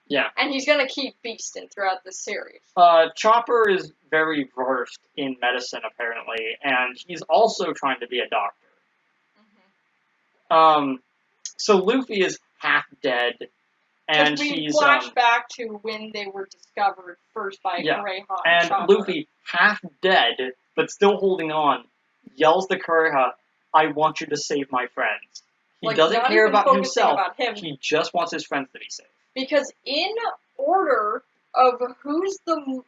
Speaker 2: Yeah.
Speaker 1: And he's gonna keep beastin' throughout the series.
Speaker 2: Chopper is very versed in medicine, apparently, and he's also trying to be a doctor.
Speaker 1: Mm-hmm.
Speaker 2: So Luffy is half dead, and
Speaker 1: we
Speaker 2: he's
Speaker 1: flash back to when they were discovered first by Kureha
Speaker 2: and
Speaker 1: Chopper.
Speaker 2: Luffy, half dead but still holding on, yells to Kureha, "I want you to save my friends." He
Speaker 1: Like,
Speaker 2: doesn't
Speaker 1: not
Speaker 2: care
Speaker 1: even
Speaker 2: about
Speaker 1: focusing
Speaker 2: himself.
Speaker 1: about him.
Speaker 2: He just wants his friends to be safe.
Speaker 1: Because in order of who's the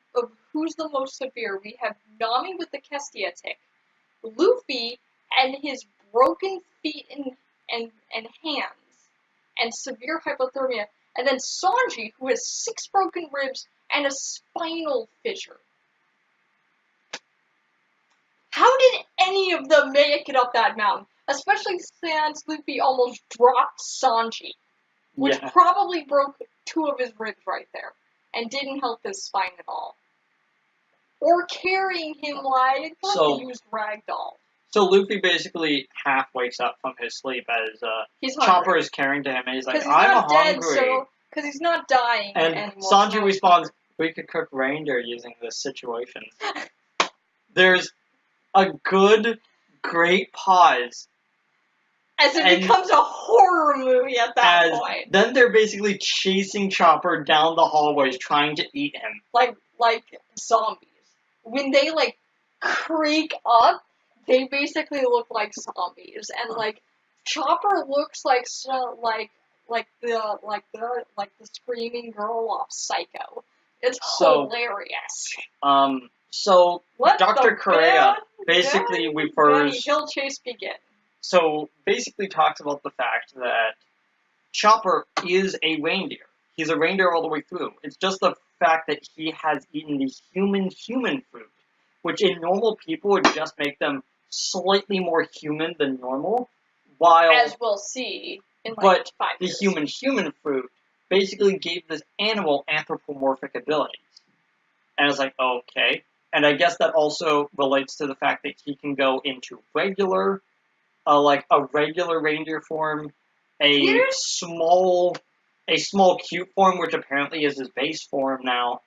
Speaker 1: most severe, we have Nami with the Kestia tick, Luffy and his broken feet and hands, and severe hypothermia, and then Sanji, who has 6 broken ribs and a spinal fissure. How did any of them make it up that mountain? Especially since Luffy almost dropped Sanji, which probably broke 2 of his ribs right there, and didn't help his spine at all. Or carrying him like he used ragdoll.
Speaker 2: So Luffy basically half wakes up from his sleep as Chopper is carrying to him, and he's like, "I'm hungry."
Speaker 1: Because he's not dying
Speaker 2: anymore. And Sanji responds, "We could cook reindeer using this situation." There's a great pause.
Speaker 1: As it becomes a horror movie at that point.
Speaker 2: Then they're basically chasing Chopper down the hallways, trying to eat him.
Speaker 1: Like zombies. When they, creak up, they basically look like zombies. And, Chopper looks like the screaming girl off Psycho. It's hilarious.
Speaker 2: So Dr. Correa basically refers...
Speaker 1: Hill chase begin.
Speaker 2: So, basically talks about the fact that Chopper is a reindeer. He's a reindeer all the way through. It's just the fact that he has eaten the human fruit, which in normal people would just make them slightly more human than normal, while...
Speaker 1: As we'll see in, 5 years.
Speaker 2: The human fruit basically gave this animal anthropomorphic abilities. And it's like, okay. And I guess that also relates to the fact that he can go into regular... a regular reindeer form, a small cute form, which apparently is his base form now,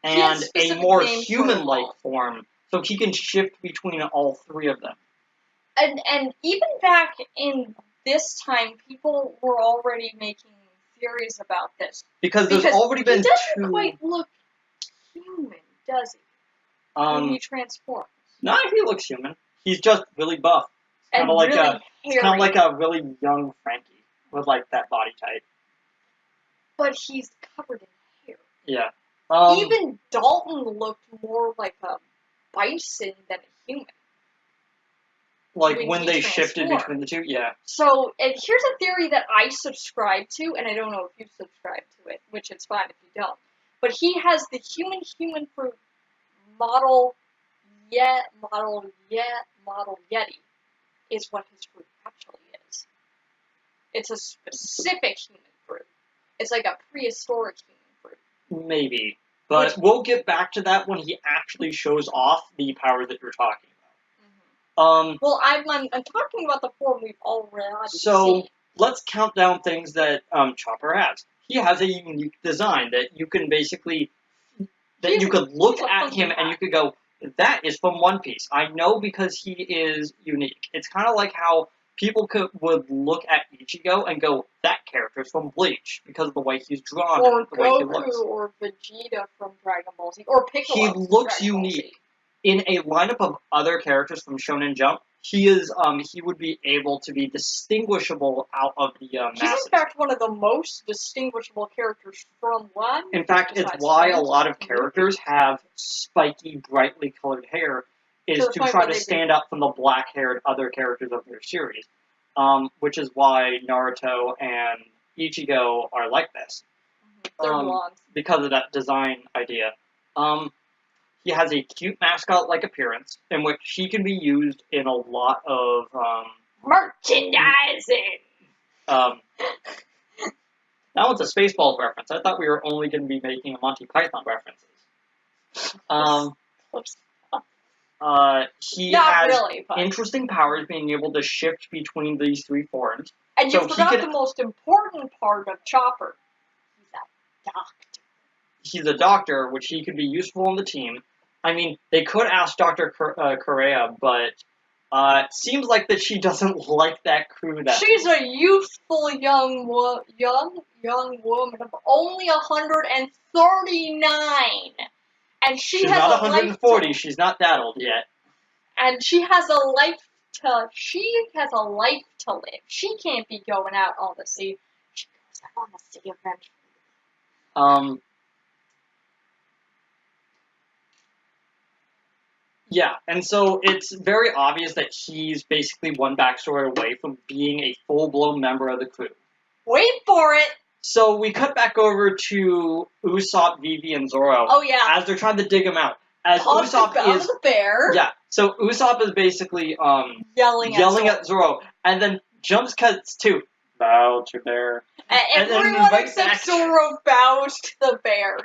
Speaker 2: and a more human-like form, so he can shift between all 3 of them.
Speaker 1: And even back in this time, people were already making theories about this.
Speaker 2: Because there's already been 2...
Speaker 1: He doesn't quite look human, does he? When he transforms.
Speaker 2: No, he looks human. He's just really buff. Kind of like a really young Frankie with that body type.
Speaker 1: But he's covered in hair.
Speaker 2: Yeah.
Speaker 1: Even Dalton looked more like a bison than a human.
Speaker 2: When they shifted between the 2, yeah.
Speaker 1: So, and here's a theory that I subscribe to, and I don't know if you subscribe to it, which it's fine if you don't. But he has the human fruit model Yeti. Is what his fruit actually is. It's a specific human fruit. It's like a prehistoric human fruit.
Speaker 2: Maybe. But we'll get back to that when he actually shows off the power that you're talking about.
Speaker 1: Mm-hmm. Well, I'm talking about the form we've already seen.
Speaker 2: So, let's count down things that Chopper has. He has a unique design that you can basically... That you could look at him and you could go... That is from One Piece. I know because he is unique. It's kind of like how people would look at Ichigo and go, that character's from Bleach, because of the way he's drawn and the way he looks.
Speaker 1: Or Vegeta from Dragon Ball Z, or Piccolo.
Speaker 2: He looks unique. In a lineup of other characters from Shonen Jump, he would be able to be distinguishable out of the masses.
Speaker 1: He's in fact one of the most distinguishable characters from One.
Speaker 2: In fact, it's why a lot of characters have spiky, brightly colored hair, is to try to stand up from the black-haired other characters of their series. Which is why Naruto and Ichigo are like this.
Speaker 1: They're blonde.
Speaker 2: Because of that design idea. He has a cute mascot-like appearance, in which he can be used in a lot of,
Speaker 1: merchandising!
Speaker 2: That one's a Spaceballs reference. I thought we were only going to be making Monty Python references. He has interesting powers, being able to shift between these 3 forms.
Speaker 1: And you forgot the most important part of Chopper. He's a doctor.
Speaker 2: He's a doctor, which he could be useful on the team. I mean, they could ask Dr. Correa, but it seems like that she doesn't like that crew.
Speaker 1: She's a youthful young woman of only 139, and she's
Speaker 2: not 140. She's not that old yet.
Speaker 1: And she has a life to live. She can't be going out on the sea. She goes out on the sea eventually.
Speaker 2: Yeah, and so it's very obvious that he's basically one backstory away from being a full-blown member of the crew.
Speaker 1: Wait for it!
Speaker 2: So we cut back over to Usopp, Vivi, and Zoro
Speaker 1: Oh yeah.
Speaker 2: as they're trying to dig him out. As
Speaker 1: Punk
Speaker 2: Usopp
Speaker 1: out
Speaker 2: is
Speaker 1: of the bear.
Speaker 2: yeah, so Usopp is basically
Speaker 1: Yelling
Speaker 2: at Zoro, and then jumps cuts to bow to bear. And then
Speaker 1: everyone
Speaker 2: right
Speaker 1: except
Speaker 2: back-
Speaker 1: Zoro bows to the bear.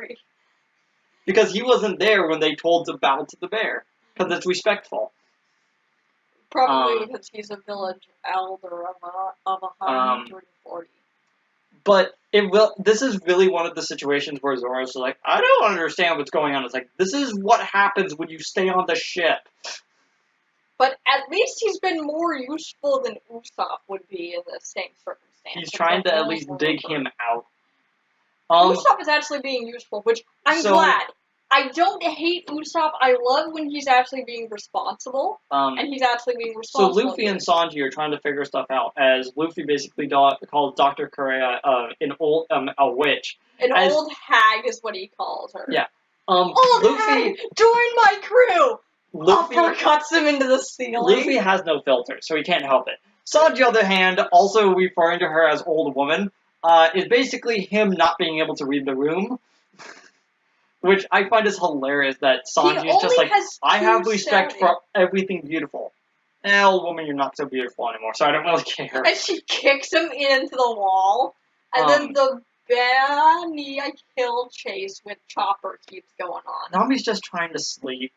Speaker 2: Because he wasn't there when they told to bow to the bear. Because it's respectful.
Speaker 1: Probably because he's a village elder of 140.
Speaker 2: But this is really one of the situations where Zoro's like, I don't understand what's going on. It's like, this is what happens when you stay on the ship.
Speaker 1: But at least he's been more useful than Usopp would be in the same circumstance.
Speaker 2: He's trying to at least dig him out.
Speaker 1: Usopp is actually being useful, which I'm glad. I don't hate Usopp. I love when he's actually being responsible, and he's actually being responsible.
Speaker 2: So Luffy and Sanji are trying to figure stuff out, as Luffy basically calls Dr. Kureha a witch.
Speaker 1: Old hag is what he calls her.
Speaker 2: Yeah.
Speaker 1: Old
Speaker 2: Luffy,
Speaker 1: hag, join my crew!
Speaker 2: Luffy
Speaker 1: Uppercuts him into the ceiling.
Speaker 2: Luffy has no filter, so he can't help it. Sanji, on the other hand, also referring to her as old woman, is basically him not being able to read the room. Which I find is hilarious that Sanji is just like, I have respect for everything beautiful. Old woman, you're not so beautiful anymore, so I don't really care.
Speaker 1: And she kicks him into the wall, and then the Bania kill chase with Chopper keeps going on.
Speaker 2: Nami's just trying to sleep.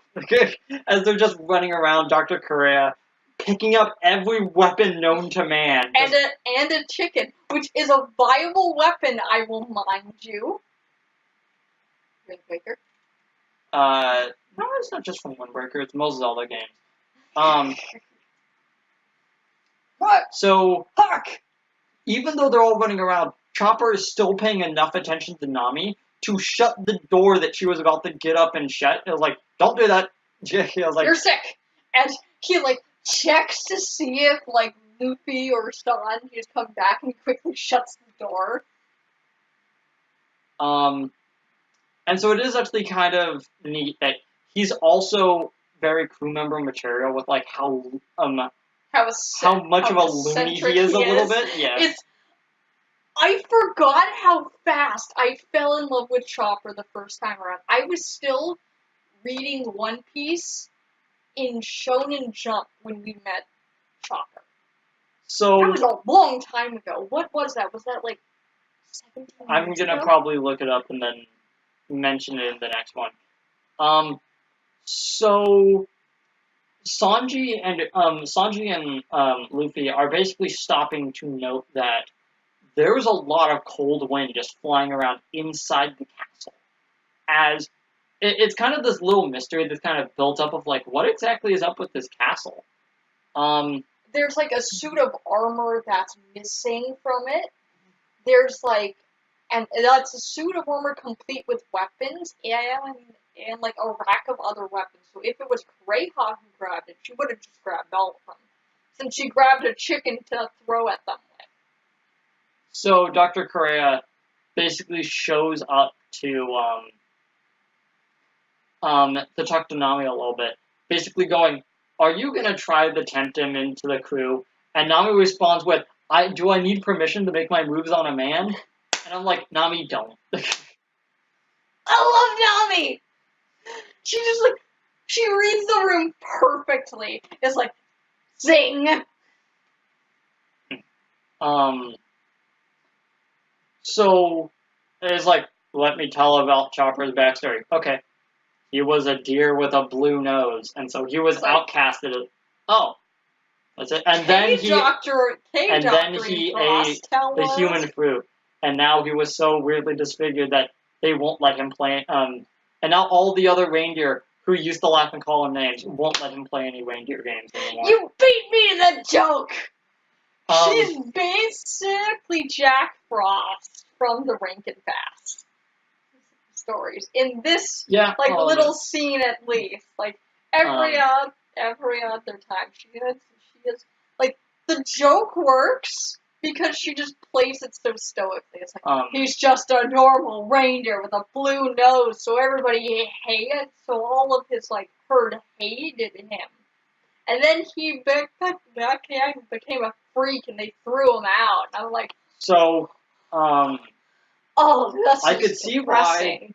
Speaker 2: As they're just running around Dr. Kureha, picking up every weapon known to man.
Speaker 1: And a chicken, which is a viable weapon, I will mind you. Windbreaker?
Speaker 2: No, it's not just from Windbreaker, it's most Zelda games.
Speaker 1: What?
Speaker 2: So, even though they're all running around, Chopper is still paying enough attention to Nami to shut the door that she was about to get up and shut. It was like, don't do that. He was like,
Speaker 1: you're sick. And he, checks to see if, Luffy or Sanji has come back, and he quickly shuts the door.
Speaker 2: And so it is actually kind of neat that he's also very crew member material with how much of a loony he is a little bit. Yeah.
Speaker 1: I forgot how fast I fell in love with Chopper the first time around. I was still reading One Piece in Shonen Jump when we met Chopper.
Speaker 2: So
Speaker 1: that was a long time ago. What was that? Was that 17 years
Speaker 2: I'm gonna
Speaker 1: ago?
Speaker 2: probably look it up and then mention it in the next one. So Sanji and Luffy are basically stopping to note that there was a lot of cold wind just flying around inside the castle. As it's kind of this little mystery that's kind of built up of what exactly is up with this castle.
Speaker 1: There's a suit of armor that's missing from it. There's and that's a suit of armor complete with weapons and a rack of other weapons. So if it was Kureha who grabbed it, she would have just grabbed all of them. Since she grabbed a chicken to throw at them with.
Speaker 2: So Dr. Kureha basically shows up to talk to Nami a little bit. Basically going, are you gonna try to tempt him into the crew? And Nami responds with, do I need permission to make my moves on a man? And I'm like, Nami, don't.
Speaker 1: I love Nami! She just, she reads the room perfectly. It's zing!
Speaker 2: So, it's let me tell about Chopper's backstory. Okay. He was a deer with a blue nose, and so he was outcasted. Oh. That's it. And then he ate the human fruit. And now he was so weirdly disfigured that they won't let him play. And now all the other reindeer who used to laugh and call him names won't let him play any reindeer games anymore.
Speaker 1: You beat me to that joke! She's basically Jack Frost from the Rankin Bass stories. In this, little scene at least. Every other time. She is, the joke works, Because she just plays it so stoically. It's like,
Speaker 2: Um,
Speaker 1: he's just a normal reindeer with a blue nose, so everybody hated, so all of his, like, herd hated him. And then he became a freak and they threw him out. And I'm like,
Speaker 2: so,
Speaker 1: oh, that's
Speaker 2: I
Speaker 1: just
Speaker 2: could see
Speaker 1: depressing.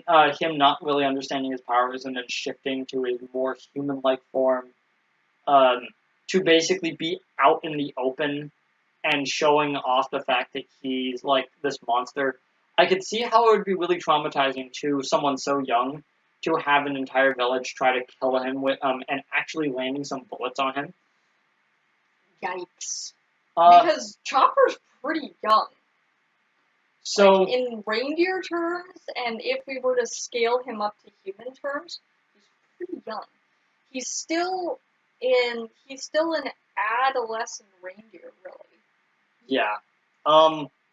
Speaker 2: why him not really understanding his powers and then shifting to a more human-like form, to basically be out in the open and showing off the fact that he's like this monster. I could see how it would be really traumatizing to someone so young to have an entire village try to kill him with and actually landing some bullets on him.
Speaker 1: Yikes.
Speaker 2: Uh,
Speaker 1: Because Chopper's pretty young.
Speaker 2: so
Speaker 1: Like, in reindeer terms, and if we were to scale him up to human terms, he's pretty young. He's still an adolescent reindeer, really.
Speaker 2: yeah.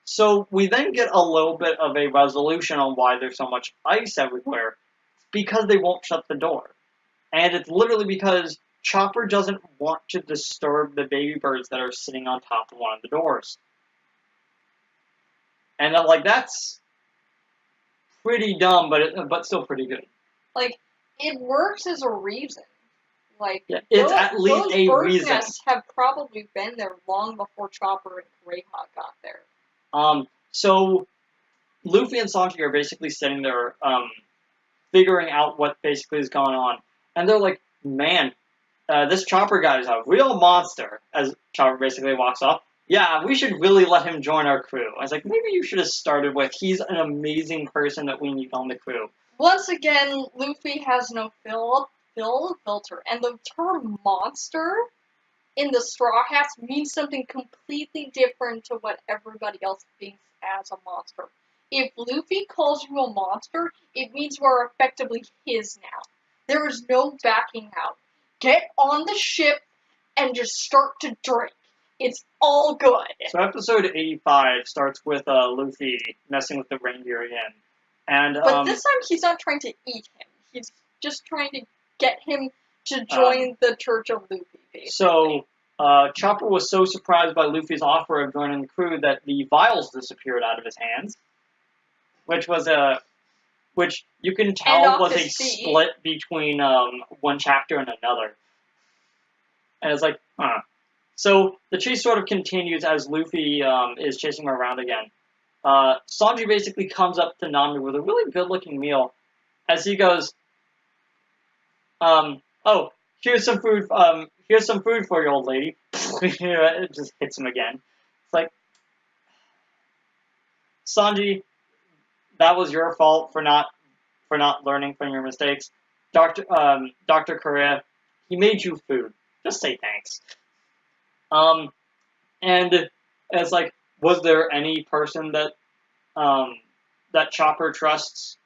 Speaker 2: So we then get a little bit of a resolution on why there's so much ice everywhere. It's because they won't shut the door. And it's literally because Chopper doesn't want to disturb the baby birds that are sitting on top of one of the doors. And I'm like, that's pretty dumb, but still pretty good.
Speaker 1: Like, it works as a reason. Like,
Speaker 2: Yeah, it's
Speaker 1: those,
Speaker 2: at least
Speaker 1: those
Speaker 2: a
Speaker 1: bird
Speaker 2: reason.
Speaker 1: nests have probably been there long before Chopper and Greyhawk got there.
Speaker 2: So Luffy and Sanji are basically sitting there, figuring out what basically is going on. And they're like, man, this Chopper guy is a real monster, as Chopper basically walks off. Yeah, we should really let him join our crew. I was like, maybe you should have started with, he's an amazing person that we need on the crew.
Speaker 1: Once again, Luffy has no filter, and the term monster in the Straw Hats means something completely different to what everybody else thinks as a monster. If Luffy calls you a monster, it means you are effectively his now. There is no backing out. Get on the ship and just start to drink. It's all good.
Speaker 2: So episode 85 starts with Luffy messing with the reindeer again. And,
Speaker 1: But this time he's not trying to eat him. He's just trying to get him to join the Church of Luffy, basically.
Speaker 2: So, Chopper was so surprised by Luffy's offer of joining the crew that the vials disappeared out of his hands, which you can tell was a split between one chapter and another. And it's like, huh. So the chase sort of continues as Luffy is chasing him around again. Sanji basically comes up to Nami with a really good-looking meal, as he goes, oh, here's some food for you, old lady. It just hits him again. It's like, Sanji, that was your fault for not learning from your mistakes. Dr. Korea, he made you food. Just say thanks. And it's like, was there any person that Chopper trusts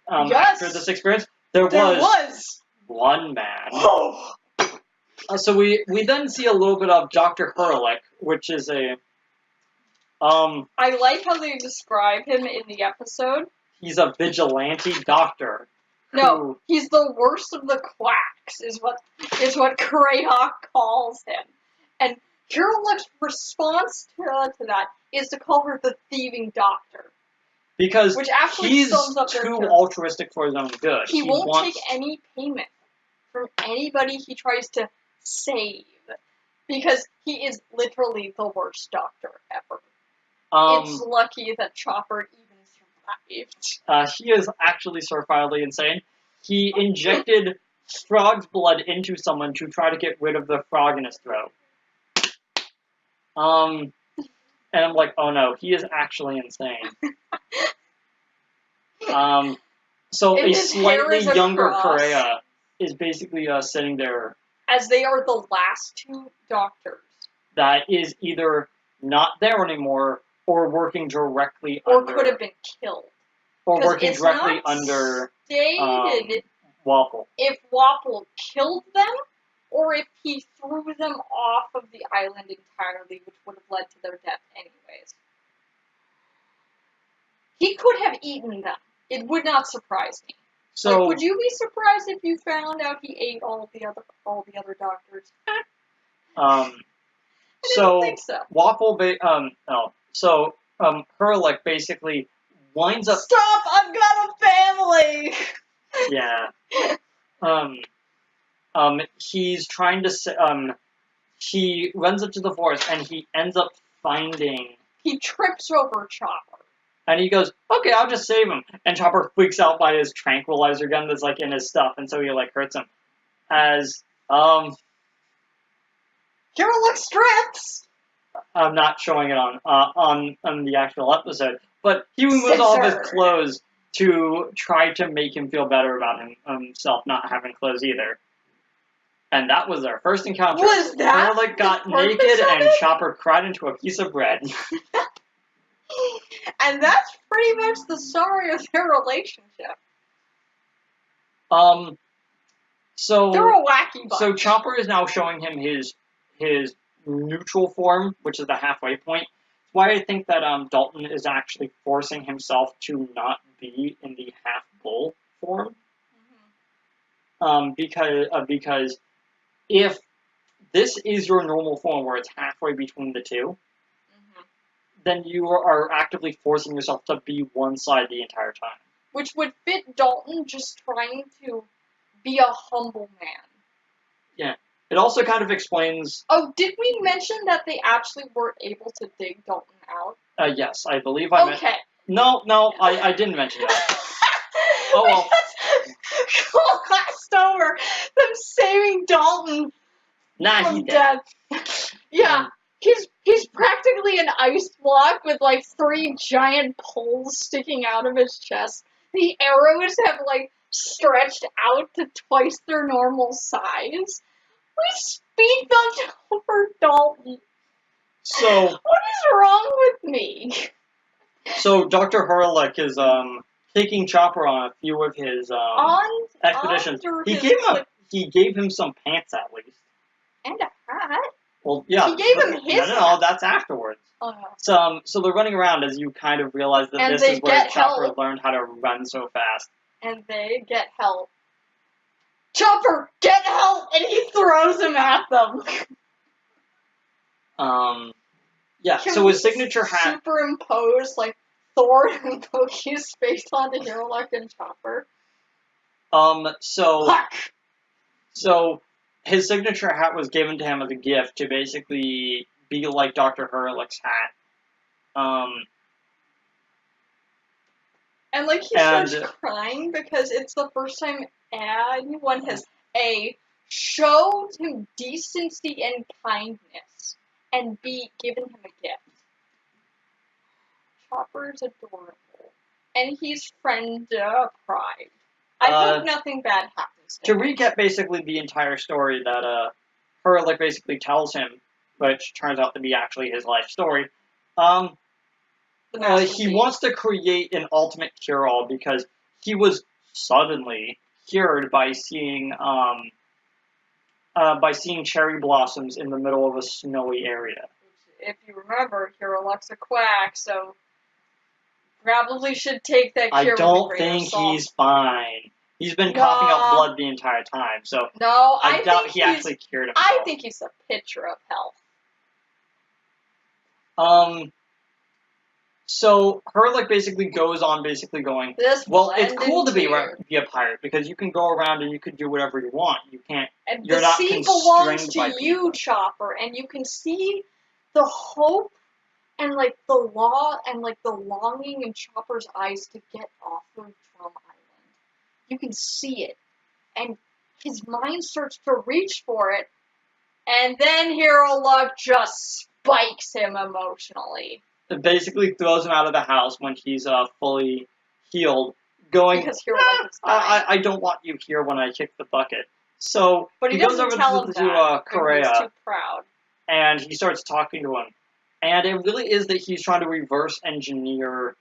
Speaker 1: yes,
Speaker 2: after this experience? There was one man.
Speaker 1: Oh.
Speaker 2: So we then see a little bit of Dr. Hurlick, which is a
Speaker 1: I like how they describe him in the episode.
Speaker 2: He's a vigilante doctor.
Speaker 1: No, he's the worst of the quacks, is what Greyhawk calls him. And Hurlick's response to that is to call her the thieving doctor.
Speaker 2: Because
Speaker 1: which actually
Speaker 2: he's
Speaker 1: sums up
Speaker 2: too altruistic for his own good.
Speaker 1: He won't take any payment from anybody he tries to save. Because he is literally the worst doctor ever. It's lucky that Chopper even survived.
Speaker 2: He is actually certifiably insane. He injected frog's blood into someone to try to get rid of the frog in his throat. And I'm like, oh no, he is actually insane. So a slightly younger Korea is basically sitting there.
Speaker 1: As they are the last two doctors.
Speaker 2: That is either not there anymore or working directly
Speaker 1: or
Speaker 2: under.
Speaker 1: Or could have been killed.
Speaker 2: Or working directly under Wapol.
Speaker 1: If Wapol killed them, or if he threw them off of the island entirely, which would have led to their death anyways. He could have eaten them. It would not surprise me. So, like, would you be surprised if you found out he ate all the other doctors? I didn't think so.
Speaker 2: Waffle, Herlick basically winds up.
Speaker 1: Stop! I've got a family!
Speaker 2: Yeah. He's trying to, he runs into the forest and he ends up finding.
Speaker 1: He trips over Chopper.
Speaker 2: And he goes, okay, I'll just save him. And Chopper freaks out by his tranquilizer gun that's, like, in his stuff, and so he, like, hurts him. As,
Speaker 1: Hero looks strips!
Speaker 2: I'm not showing it on the actual episode, but he removes all of his clothes to try to make him feel better about himself not having clothes either. And that was our first encounter.
Speaker 1: Was that
Speaker 2: Herlick got naked and Chopper cried into a piece of bread.
Speaker 1: And that's pretty much the story of their relationship.
Speaker 2: So
Speaker 1: they're a wacky bunch.
Speaker 2: So Chopper is now showing him his neutral form, which is the halfway point. That's why I think that Dalton is actually forcing himself to not be in the half bull form. Because if this is your normal form where it's halfway between the two, then you are actively forcing yourself to be one side the entire time.
Speaker 1: Which would fit Dalton just trying to be a humble man.
Speaker 2: Yeah. It also kind of explains...
Speaker 1: Oh, did we mention that they actually weren't able to dig Dalton out?
Speaker 2: Yes, I believe I
Speaker 1: Okay.
Speaker 2: No, I didn't mention that. Oh, well.
Speaker 1: Glossed over them saving Dalton from death. Yeah. He's practically an ice block with, like, 3 giant poles sticking out of his chest. The arrows have, like, stretched out to twice their normal size. We speed bumped over Dalton.
Speaker 2: So...
Speaker 1: What is wrong with me?
Speaker 2: So, Dr. Herlick is, taking Chopper on a few of his, expeditions. He gave him some pants, at least.
Speaker 1: And a hat.
Speaker 2: Well, yeah.
Speaker 1: He gave him his
Speaker 2: No, that's afterwards.
Speaker 1: Oh.
Speaker 2: So they're running around as you kind of realize that this is where Chopper learned how to run so fast.
Speaker 1: And they get help. Chopper, get help! And he throws him at them.
Speaker 2: Yeah, so his signature hat...
Speaker 1: superimpose, like, Thor and Loki's face onto Herlick and Chopper?
Speaker 2: So his signature hat was given to him as a gift to basically be like Dr. Herlick's hat.
Speaker 1: And, like, he starts crying because it's the first time anyone has, A, showed him decency and kindness, and B, given him a gift. Chopper's adorable. And he's friend pride. I hope nothing bad happens to him.
Speaker 2: To recap basically the entire story that Herlick basically tells him, which turns out to be actually his life story, he wants to create an ultimate cure-all because he was suddenly cured by seeing cherry blossoms in the middle of a snowy area.
Speaker 1: If you remember, Herlick's a quack, so probably should take that cure.
Speaker 2: I don't think he's fine. He's been coughing up blood the entire time, so
Speaker 1: no,
Speaker 2: I doubt he actually cured himself.
Speaker 1: I think he's a picture of health.
Speaker 2: So Herlick basically goes on going, well, it's cool to be a pirate because you can go around and you can do whatever you want. You can't.
Speaker 1: And
Speaker 2: you're
Speaker 1: the
Speaker 2: not
Speaker 1: sea belongs to you, Chopper, and you can see the hope and like the law and like the longing in Chopper's eyes to get off of Drum Island. You can see it, and his mind starts to reach for it, and then Hero Luck just spikes him emotionally.
Speaker 2: It basically throws him out of the house when he's fully healed, going,
Speaker 1: because Hero Luck is
Speaker 2: I don't want you here when I kick the bucket. So
Speaker 1: but he
Speaker 2: goes over to Correa,
Speaker 1: he's too proud.
Speaker 2: And he starts talking to him. And it really is that he's trying to reverse engineer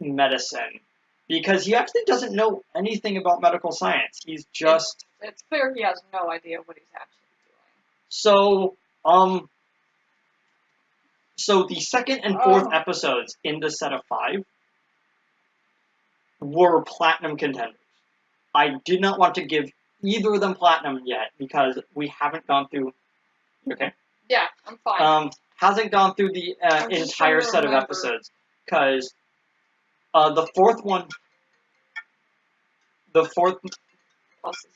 Speaker 2: medicine. Because he actually doesn't know anything about medical science. He's just...
Speaker 1: It's clear he has no idea what he's actually doing.
Speaker 2: So the second and fourth episodes in the set of 5 were platinum contenders. I did not want to give either of them platinum yet because we haven't gone through... Okay?
Speaker 1: Yeah, I'm fine.
Speaker 2: Hasn't gone through the
Speaker 1: I'm just
Speaker 2: entire
Speaker 1: trying to
Speaker 2: set of
Speaker 1: remember.
Speaker 2: episodes, because the fourth one, the fourth.
Speaker 1: Pluses.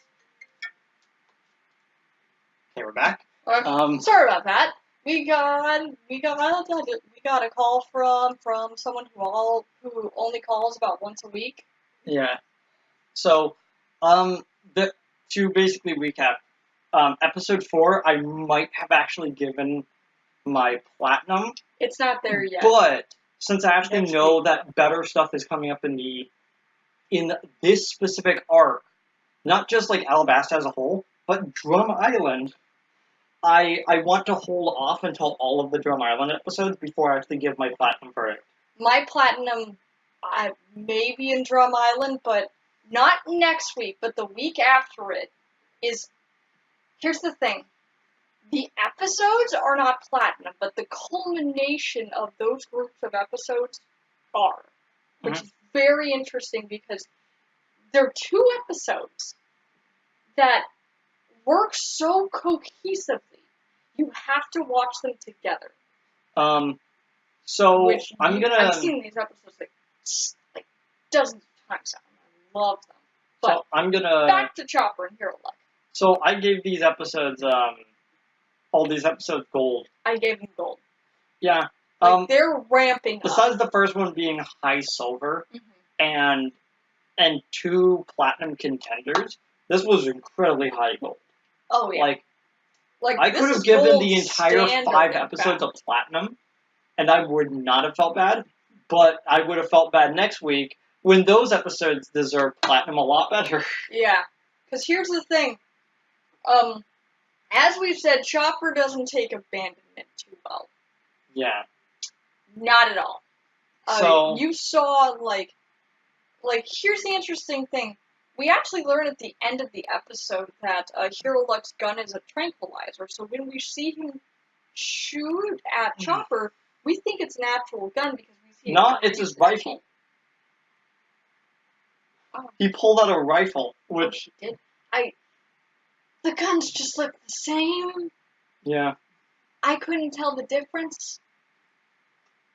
Speaker 2: Okay, we're back.
Speaker 1: Sorry about that. We got a call from someone who only calls about once a week.
Speaker 2: Yeah. So, to basically recap, episode 4, I might have actually given my platinum,
Speaker 1: It's not there yet.
Speaker 2: but since I actually
Speaker 1: Next
Speaker 2: know
Speaker 1: week.
Speaker 2: that better stuff is coming up in this specific arc, not just like Alabasta as a whole, but Drum Island, I want to hold off until all of the Drum Island episodes before I actually give my platinum for it.
Speaker 1: My platinum, maybe in Drum Island, but not next week, but the week after it is. Here's the thing. The episodes are not platinum, but the culmination of those groups of episodes are. Which is very interesting because there are 2 episodes that work so cohesively. You have to watch them together.
Speaker 2: So
Speaker 1: I've seen these episodes like dozens of times now, and I love them. But
Speaker 2: so I'm gonna
Speaker 1: back to Chopper and Hero Luck.
Speaker 2: So I gave these episodes all these episodes gold.
Speaker 1: I gave them gold.
Speaker 2: Yeah.
Speaker 1: They're ramping
Speaker 2: besides
Speaker 1: up.
Speaker 2: the first one being high silver
Speaker 1: Mm-hmm.
Speaker 2: and 2 platinum contenders, this was incredibly high gold.
Speaker 1: Oh yeah.
Speaker 2: Like I could have given the entire 5 episodes of platinum, and I would not have felt bad. But I would have felt bad next week when those episodes deserve platinum a lot better.
Speaker 1: Yeah, because here's the thing. As we've said, Chopper doesn't take abandonment too well.
Speaker 2: Yeah.
Speaker 1: Not at all.
Speaker 2: So
Speaker 1: you saw here's the interesting thing. We actually learn at the end of the episode that Hero Luck's gun is a tranquilizer. So when we see him shoot at Chopper, we think it's an actual gun because we see
Speaker 2: it's his rifle.
Speaker 1: Oh.
Speaker 2: He pulled out a rifle, which
Speaker 1: he did. The guns just look the same.
Speaker 2: Yeah.
Speaker 1: I couldn't tell the difference.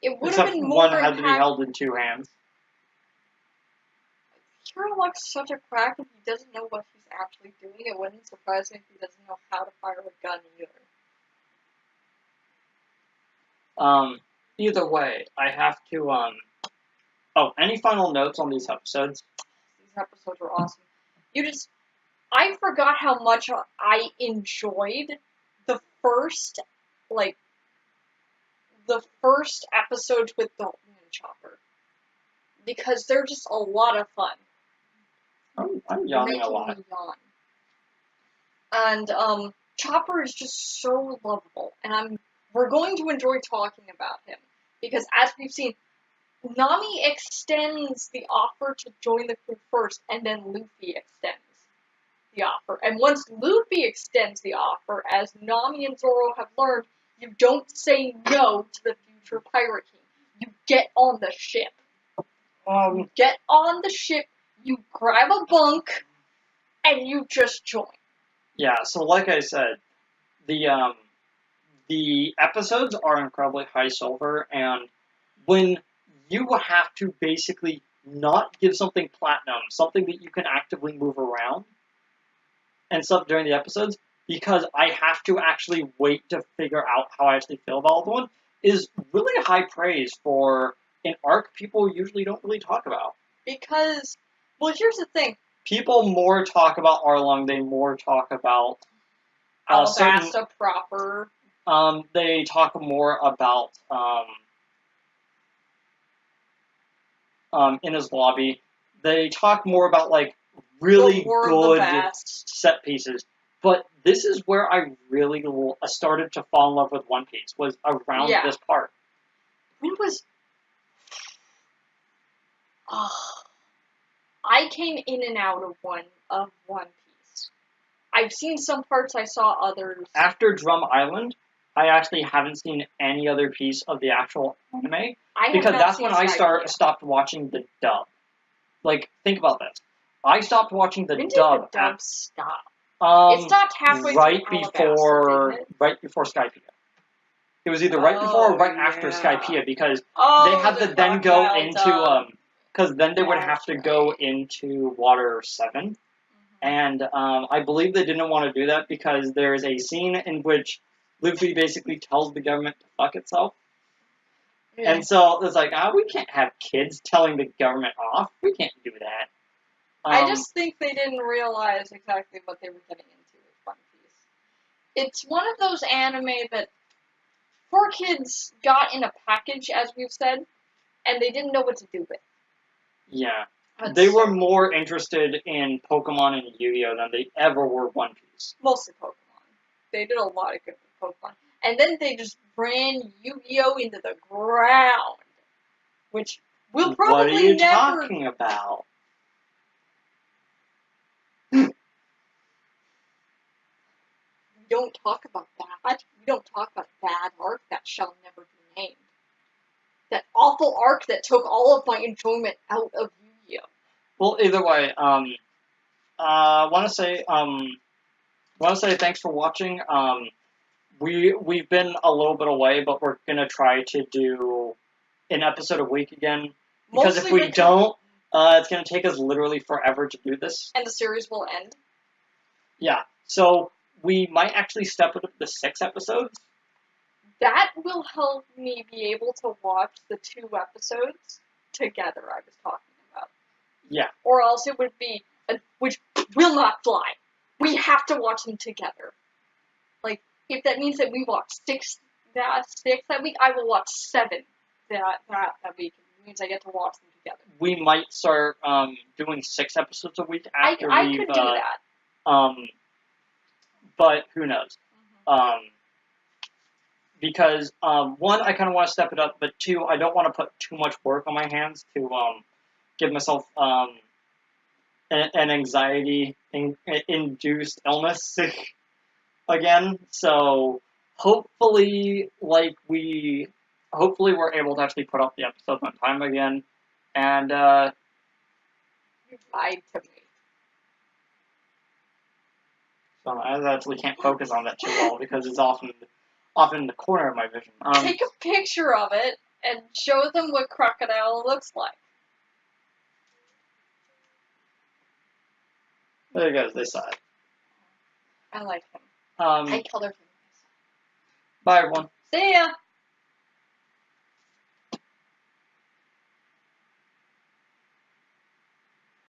Speaker 1: It would
Speaker 2: Except
Speaker 1: have been more
Speaker 2: one had to be held in 2 hands.
Speaker 1: Hero Luck's such a crack if he doesn't know what he's actually doing. It wouldn't surprise me if he doesn't know how to fire a gun either.
Speaker 2: Either way, I have to Oh, any final notes on these episodes?
Speaker 1: These episodes were awesome. I forgot how much I enjoyed the first episodes with Dalton and Chopper. Because they're just a lot of fun.
Speaker 2: I'm yawning a lot.
Speaker 1: Me yawn. And, Chopper is just so lovable. And we're going to enjoy talking about him. Because as we've seen, Nami extends the offer to join the crew first, and then Luffy extends the offer. And once Luffy extends the offer, as Nami and Zoro have learned, you don't say no to the future Pirate King. You get on the ship. You get on the ship, you grab a bunk, and you just join.
Speaker 2: Yeah, so like I said, the episodes are incredibly high silver, and when you have to basically not give something platinum, something that you can actively move around and stuff during the episodes, because I have to actually wait to figure out how I actually feel about the one, is really high praise for an arc people usually don't really talk about.
Speaker 1: Because, well, here's the thing.
Speaker 2: People more talk about Arlong, they more talk about
Speaker 1: Alabasta proper.
Speaker 2: They talk more about in his lobby. They talk more about like really good set pieces. But this is where I really started to fall in love with One Piece, was around this part.
Speaker 1: When was... I came in and out of One Piece. I've seen some parts, I saw others.
Speaker 2: After Drum Island, I actually haven't seen any other piece of the actual anime, because that's when I stopped watching the dub. Like, think about this. I stopped watching the dub.
Speaker 1: When did the dub stop?
Speaker 2: It
Speaker 1: stopped halfway through
Speaker 2: right before Skypiea. It was either right before or right after Skypiea, because they had to then go into because then they would have to go into Water 7, and I believe they didn't want to do that because there's a scene in which Luffy basically tells the government to fuck itself.
Speaker 1: Yeah.
Speaker 2: And so it's like, we can't have kids telling the government off. We can't do that.
Speaker 1: I just think they didn't realize exactly what they were getting into with One Piece. It's one of those anime that 4Kids got in a package, as we've said, and they didn't know what to do with.
Speaker 2: Yeah. They were more interested in Pokemon and Yu-Gi-Oh! Than they ever were One Piece.
Speaker 1: Mostly Pokemon. They did a lot of good with Pokemon. And then they just ran Yu-Gi-Oh! Into the ground. Which we'll probably never...
Speaker 2: What are you talking about?
Speaker 1: We don't talk about that. We don't talk about that arc that shall never be named. That awful arc that took all of my enjoyment out of Yu-Gi-Oh!
Speaker 2: Well, either way, want to say thanks for watching. We've been a little bit away, but we're gonna try to do an episode a week again. Because if we don't, it's gonna take us literally forever to do this.
Speaker 1: And the series will end.
Speaker 2: Yeah, so we might actually step it up to 6 episodes.
Speaker 1: That will help me be able to watch the 2 episodes together I was talking about.
Speaker 2: Yeah.
Speaker 1: Or else it would be, which will not fly. We have to watch them together. Like, if that means that we watch 6 that week, I will watch 7 that week. It means I get to watch them together.
Speaker 2: We might start doing 6 episodes a week after
Speaker 1: I could do that.
Speaker 2: But who knows? Because, 1, I kind of want to step it up, but 2, I don't want to put too much work on my hands to give myself an anxiety-induced illness again. So hopefully we're able to actually put up the episodes on time again. And
Speaker 1: You lied to me.
Speaker 2: So I actually can't focus on that too well because it's often in the corner of my vision.
Speaker 1: Take a picture of it and show them what Crocodile looks like.
Speaker 2: There you go, they saw it.
Speaker 1: I like him. I colored him.
Speaker 2: Bye, everyone.
Speaker 1: See ya!